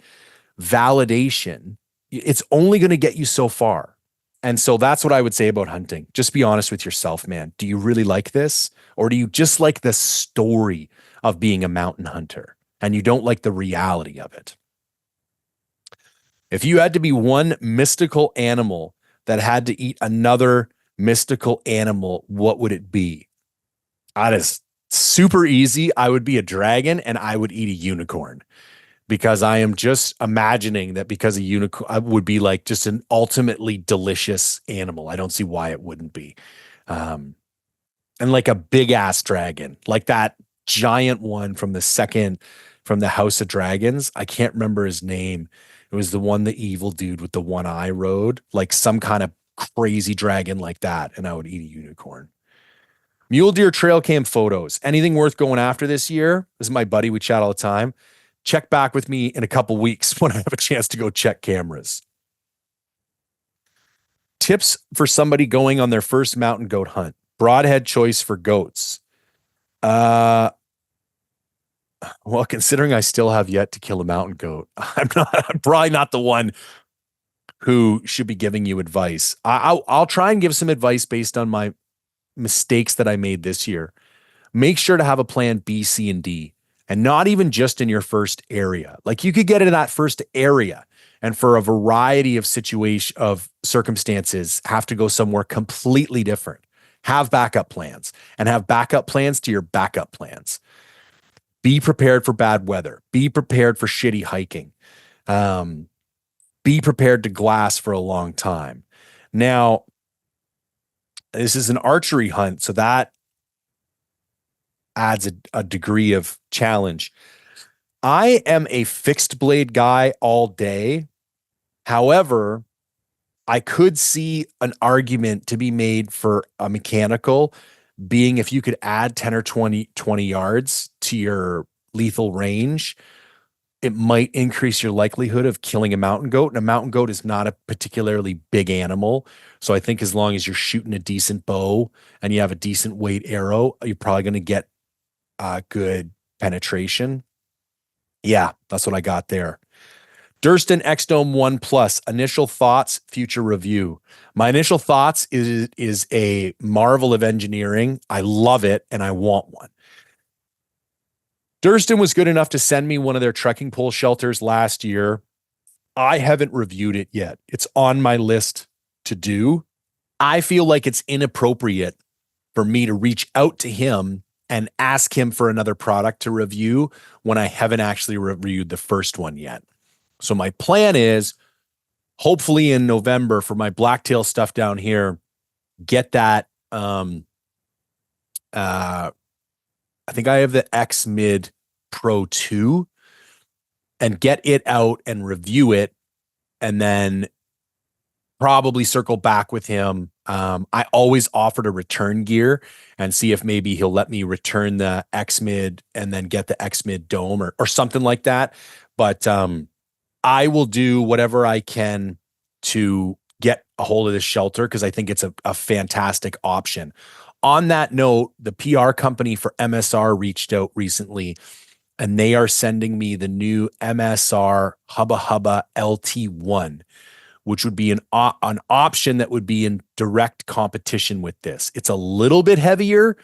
validation, it's only going to get you so far. And so that's what I would say about hunting. Just be honest with yourself, man. Do you really like this? Or do you just like the story of being a mountain hunter and you don't like the reality of it? If you had to be one mystical animal that had to eat another mystical animal, what would it be? That is super easy. I would be a dragon and I would eat a unicorn because I am just imagining that because a unicorn would be like just an ultimately delicious animal. I don't see why it wouldn't be. Um, and like a big ass dragon, like that giant one from the House of Dragons. I can't remember his name. It was the one, the evil dude with the one eye rode, like some kind of crazy dragon like that. And I would eat a unicorn. Mule deer trail cam photos. Anything worth going after this year? This is my buddy. We chat all the time. Check back with me in a couple weeks when I have a chance to go check cameras. Tips for somebody going on their first mountain goat hunt. Broadhead choice for goats. Well, considering I still have yet to kill a mountain goat, I'm probably not the one who should be giving you advice. I'll try and give some advice based on my mistakes that I made this year. Make sure to have a plan B, C, and D, and not even just in your first area. Like you could get into that first area and for a variety of circumstances have to go somewhere completely different. Have backup plans and have backup plans to your backup plans. Be prepared for bad weather. Be prepared for shitty hiking. Be prepared to glass for a long time. Now, this is an archery hunt, so that adds a degree of challenge. I am a fixed blade guy all day. However, I could see an argument to be made for a mechanical, being if you could add 10 or 20 yards to your lethal range, it might increase your likelihood of killing a mountain goat. And a mountain goat is not a particularly big animal. So I think as long as you're shooting a decent bow and you have a decent weight arrow, you're probably going to get good penetration. Yeah, that's what I got there. Durston X-Dome 1 Plus, initial thoughts, future review. My initial thoughts is a marvel of engineering. I love it and I want one. Durston was good enough to send me one of their trekking pole shelters last year. I haven't reviewed it yet. It's on my list to do. I feel like it's inappropriate for me to reach out to him and ask him for another product to review when I haven't actually reviewed the first one yet. So my plan is hopefully in November for my blacktail stuff down here, get that. Uh, I think I have the X Mid Pro 2 and get it out and review it and then probably circle back with him. I always offer to return gear and see if maybe he'll let me return the X Mid and then get the X Mid Dome or something like that. But I will do whatever I can to get a hold of this shelter because I think it's a fantastic option. On that note, the PR company for MSR reached out recently and they are sending me the new MSR Hubba Hubba LT1, which would be an option that would be in direct competition with this. It's a little bit heavier,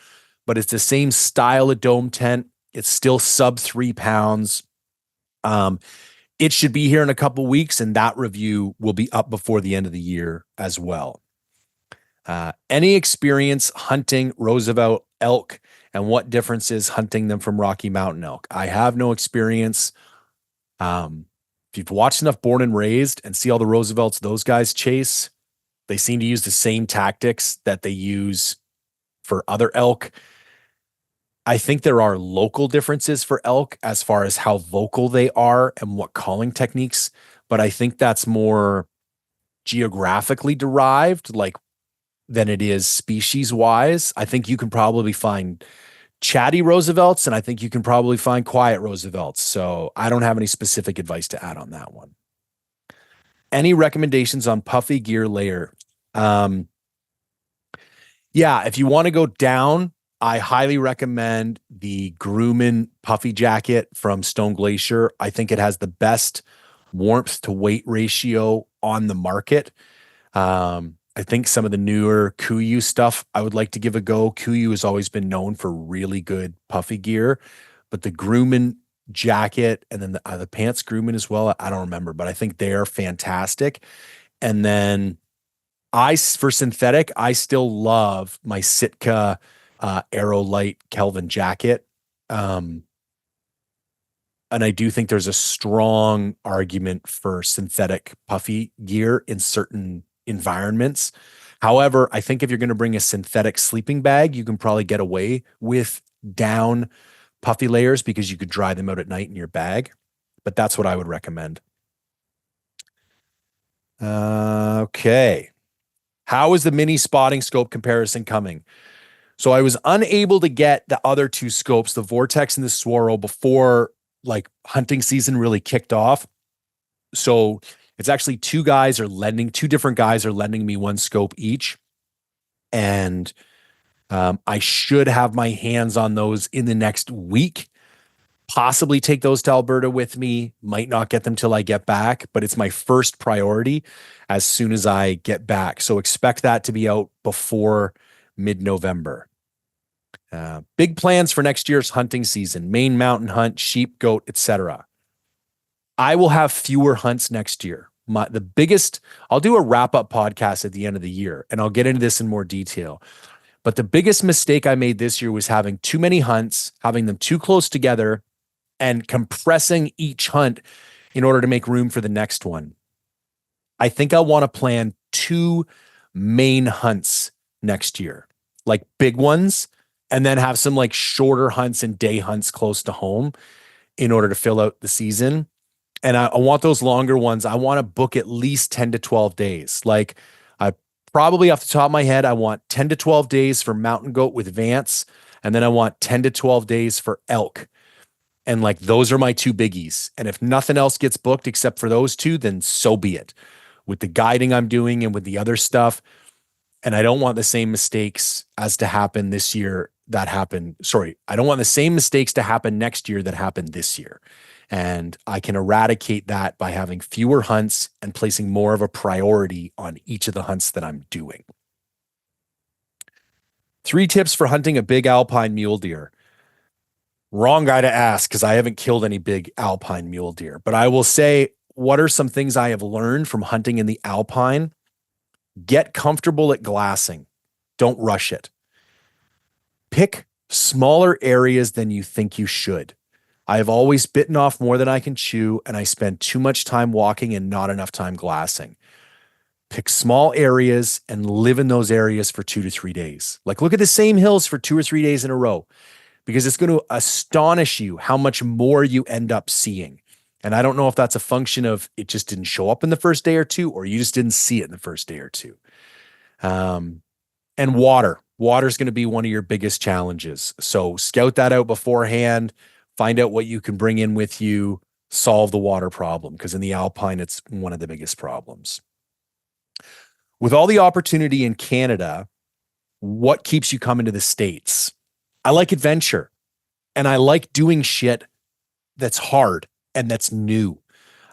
but it's the same style of dome tent. It's still sub 3 pounds. It should be here in a couple weeks, and that review will be up before the end of the year as well. Any experience hunting Roosevelt elk and what difference is hunting them from Rocky Mountain elk? I have no experience. If you've watched enough Born and Raised and see all the Roosevelts those guys chase, they seem to use the same tactics that they use for other elk. I think there are local differences for elk as far as how vocal they are and what calling techniques, but I think that's more geographically derived, like than it is species wise. I think you can probably find chatty Roosevelts and I think you can probably find quiet Roosevelts. So I don't have any specific advice to add on that one. Any recommendations on puffy gear layer? Yeah, if you want to go down, I highly recommend the Grumman puffy jacket from Stone Glacier. I think it has the best warmth to weight ratio on the market. I think some of the newer Kuiu stuff I would like to give a go. Kuiu has always been known for really good puffy gear, but the Grumman jacket and then the pants Grumman as well, I don't remember, but I think they're fantastic. And then for synthetic, I still love my Sitka Aerolite Kelvin jacket. And I do think there's a strong argument for synthetic puffy gear in certain environments. However, I think if you're going to bring a synthetic sleeping bag, you can probably get away with down puffy layers because you could dry them out at night in your bag. But that's what I would recommend. Okay. How is the mini spotting scope comparison coming? So I was unable to get the other two scopes, the Vortex and the Swirl, before like hunting season really kicked off. So it's actually two different guys are lending me one scope each. And I should have my hands on those in the next week. Possibly take those to Alberta with me. Might not get them till I get back, but it's my first priority as soon as I get back. So expect that to be out before mid-November. Big plans for next year's hunting season: Maine mountain hunt, sheep, goat, etc. I will have fewer hunts next year. I'll do a wrap-up podcast at the end of the year, and I'll get into this in more detail. But the biggest mistake I made this year was having too many hunts, having them too close together, and compressing each hunt in order to make room for the next one. I think I want to plan 2 main hunts next year, like big ones, and then have some like shorter hunts and day hunts close to home in order to fill out the season. And I want those longer ones. I want to book at least 10 to 12 days. Like I probably off the top of my head, I want 10 to 12 days for mountain goat with Vance. And then I want 10 to 12 days for elk. And like, those are my 2 biggies. And if nothing else gets booked except for those 2, then so be it. With the guiding I'm doing and with the other stuff. And I don't want the same mistakes as to happen this year that happened. Sorry, I don't want the same mistakes to happen next year that happened this year. And I can eradicate that by having fewer hunts and placing more of a priority on each of the hunts that I'm doing. 3 tips for hunting a big Alpine mule deer. Wrong guy to ask because I haven't killed any big Alpine mule deer. But I will say, what are some things I have learned from hunting in the Alpine? Get comfortable at glassing. Don't rush it. Pick smaller areas than you think you should. I have always bitten off more than I can chew, and I spend too much time walking and not enough time glassing. Pick small areas and live in those areas for 2 to 3 days. Like, look at the same hills for 2 or 3 days in a row, because it's going to astonish you how much more you end up seeing. And I don't know if that's a function of it just didn't show up in the first day or two, or you just didn't see it in the first day or two. Um, and water is going to be one of your biggest challenges. So scout that out beforehand, find out what you can bring in with you, solve the water problem, because in the Alpine, it's one of the biggest problems. With all the opportunity in Canada, what keeps you coming to the States? I like adventure, and I like doing shit that's hard and that's new.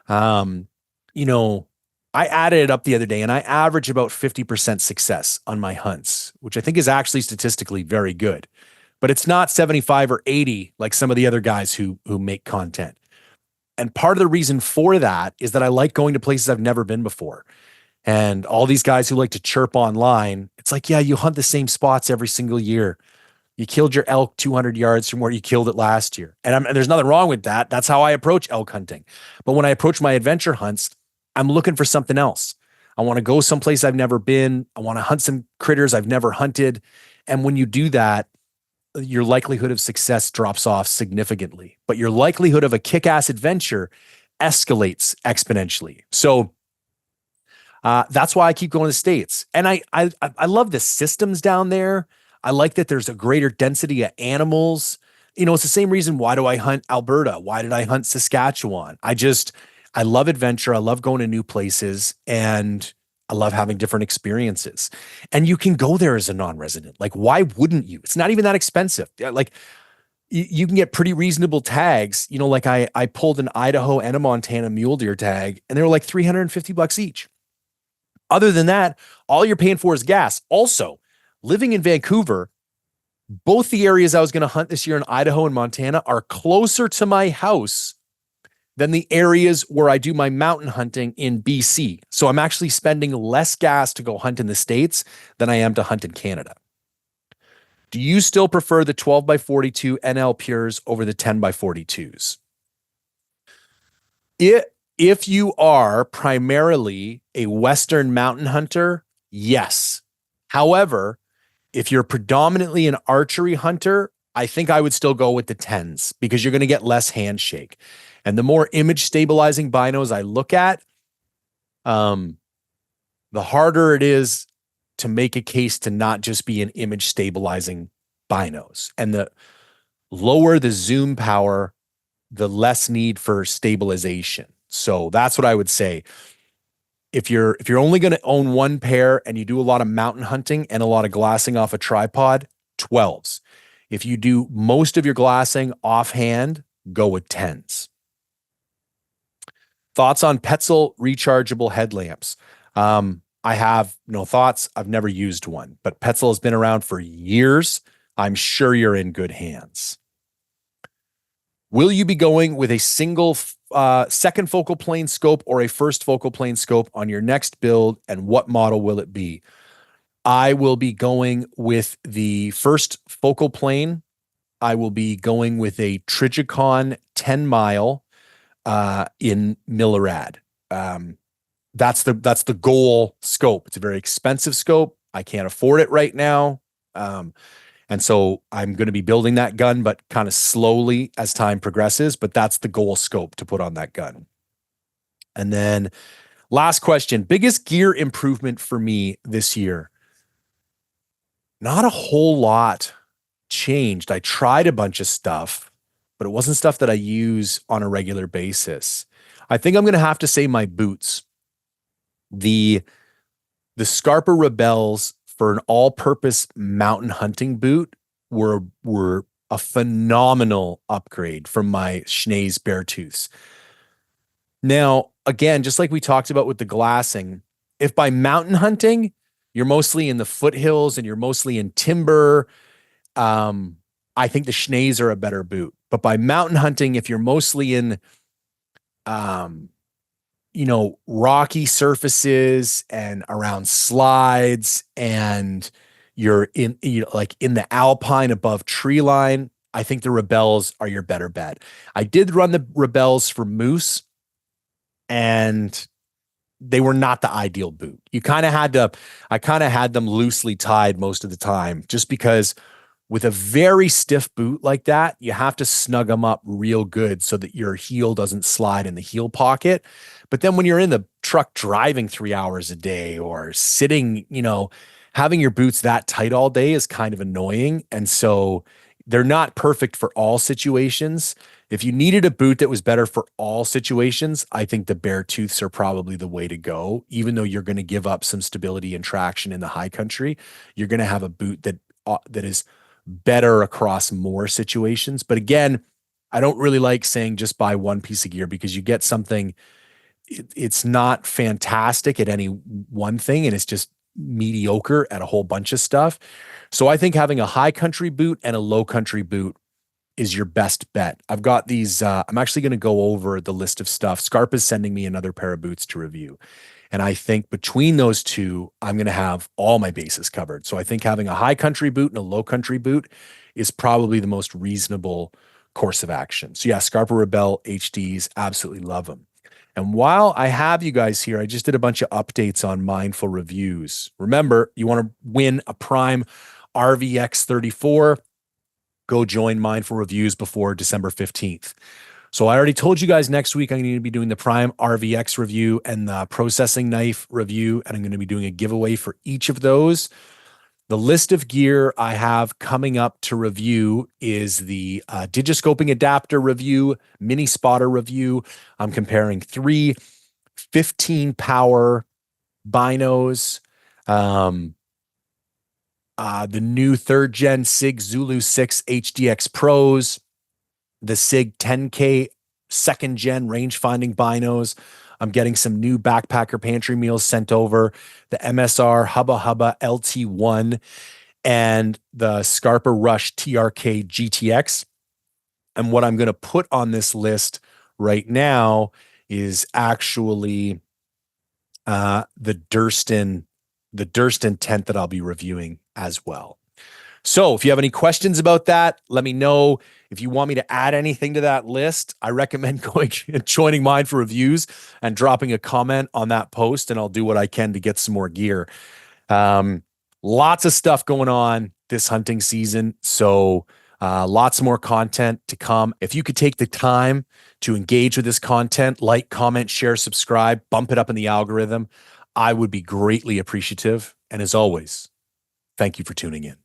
Um, you know, I added it up the other day and I average about 50% success on my hunts, which I think is actually statistically very good. But it's not 75 or 80 like some of the other guys who make content. And part of the reason for that is that I like going to places I've never been before. And all these guys who like to chirp online, it's like, yeah, you hunt the same spots every single year. You killed your elk 200 yards from where you killed it last year. And there's nothing wrong with that. That's how I approach elk hunting. But when I approach my adventure hunts, I'm looking for something else. I want to go someplace I've never been. I want to hunt some critters I've never hunted. And when you do that, your likelihood of success drops off significantly. But your likelihood of a kick-ass adventure escalates exponentially. So that's why I keep going to the States. And I love the systems down there. I like that there's a greater density of animals. It's the same reason. Why do I hunt Alberta? Why did I hunt Saskatchewan? I love adventure. I love going to new places, and I love having different experiences. And you can go there as a non-resident. Like, why wouldn't you? It's not even that expensive. Like, you can get pretty reasonable tags. Like I pulled an Idaho and a Montana mule deer tag, and they were like $350 each. Other than that, all you're paying for is gas. Also, living in Vancouver, both the areas I was going to hunt this year in Idaho and Montana are closer to my house than the areas where I do my mountain hunting in BC. So I'm actually spending less gas to go hunt in the States than I am to hunt in Canada. Do you still prefer the 12 by 42 NL Pures over the 10 by 42s? If you are primarily a Western mountain hunter, yes. However, if you're predominantly an archery hunter, I think I would still go with the 10s because you're going to get less handshake. And the more image stabilizing binos I look at, the harder it is to make a case to not just be an image stabilizing binos. And the lower the zoom power, the less need for stabilization. So that's what I would say. If you're only going to own one pair and you do a lot of mountain hunting and a lot of glassing off a tripod, 12s. If you do most of your glassing offhand, go with 10s. Thoughts on Petzl rechargeable headlamps? I have no thoughts. I've never used one, but Petzl has been around for years. I'm sure you're in good hands. Will you be going with a single second focal plane scope or a first focal plane scope on your next build, and what model will it be? I will be going with the first focal plane. I will be going with a Trijicon 10 mile in Millerad. That's the goal scope. It's a very expensive scope. I can't afford it right now. And so I'm going to be building that gun, but kind of slowly as time progresses. But that's the goal scope to put on that gun. And then last question, biggest gear improvement for me this year. Not a whole lot changed. I tried a bunch of stuff, but it wasn't stuff that I use on a regular basis. I think I'm going to have to say my boots. The Scarpa Rebels for an all-purpose mountain hunting boot were a phenomenal upgrade from my Schnee's Beartooths. Now, again, just like we talked about with the glassing, if by mountain hunting, you're mostly in the foothills and you're mostly in timber, I think the Schnees are a better boot. But by mountain hunting, if you're mostly in rocky surfaces and around slides, and you're in, like in the Alpine above tree line, I think the Rebels are your better bet. I did run the Rebels for moose, and they were not the ideal boot. You kind of had to, I kind of had them loosely tied most of the time just because with a very stiff boot like that, you have to snug them up real good so that your heel doesn't slide in the heel pocket. But then when you're in the truck driving 3 hours a day or sitting, having your boots that tight all day is kind of annoying. And so they're not perfect for all situations. If you needed a boot that was better for all situations, I think the bare tooths are probably the way to go. Even though you're going to give up some stability and traction in the high country, you're going to have a boot that is better across more situations. But again, I don't really like saying just buy one piece of gear because you get something, it's not fantastic at any one thing, and it's just mediocre at a whole bunch of stuff. So I think having a high country boot and a low country boot is your best bet. I've got these, I'm actually going to go over the list of stuff. Scarp is sending me another pair of boots to review. And I think between those two, I'm going to have all my bases covered. So I think having a high country boot and a low country boot is probably the most reasonable course of action. So yeah, Scarpa Rebel HDs, absolutely love them. And while I have you guys here, I just did a bunch of updates on Mindful Reviews. Remember, you want to win a Prime RVX 34, go join Mindful Reviews before December 15th. So I already told you guys next week I'm going to be doing the Prime RVX review and the processing knife review, and I'm going to be doing a giveaway for each of those. The list of gear I have coming up to review is the digiscoping adapter review, mini spotter review. I'm comparing 3 15 power binos, the new 3rd gen SIG Zulu 6 HDX Pros, the SIG 10K 2nd gen range finding binos. I'm getting some new backpacker pantry meals sent over, the MSR Hubba Hubba LT1 and the Scarpa Rush TRK GTX. And what I'm going to put on this list right now is actually the Durston tent that I'll be reviewing as well. So if you have any questions about that, let me know. If you want me to add anything to that list, I recommend joining Mindful Reviews and dropping a comment on that post, and I'll do what I can to get some more gear. Lots of stuff going on this hunting season, so lots more content to come. If you could take the time to engage with this content, like, comment, share, subscribe, bump it up in the algorithm, I would be greatly appreciative. And as always, thank you for tuning in.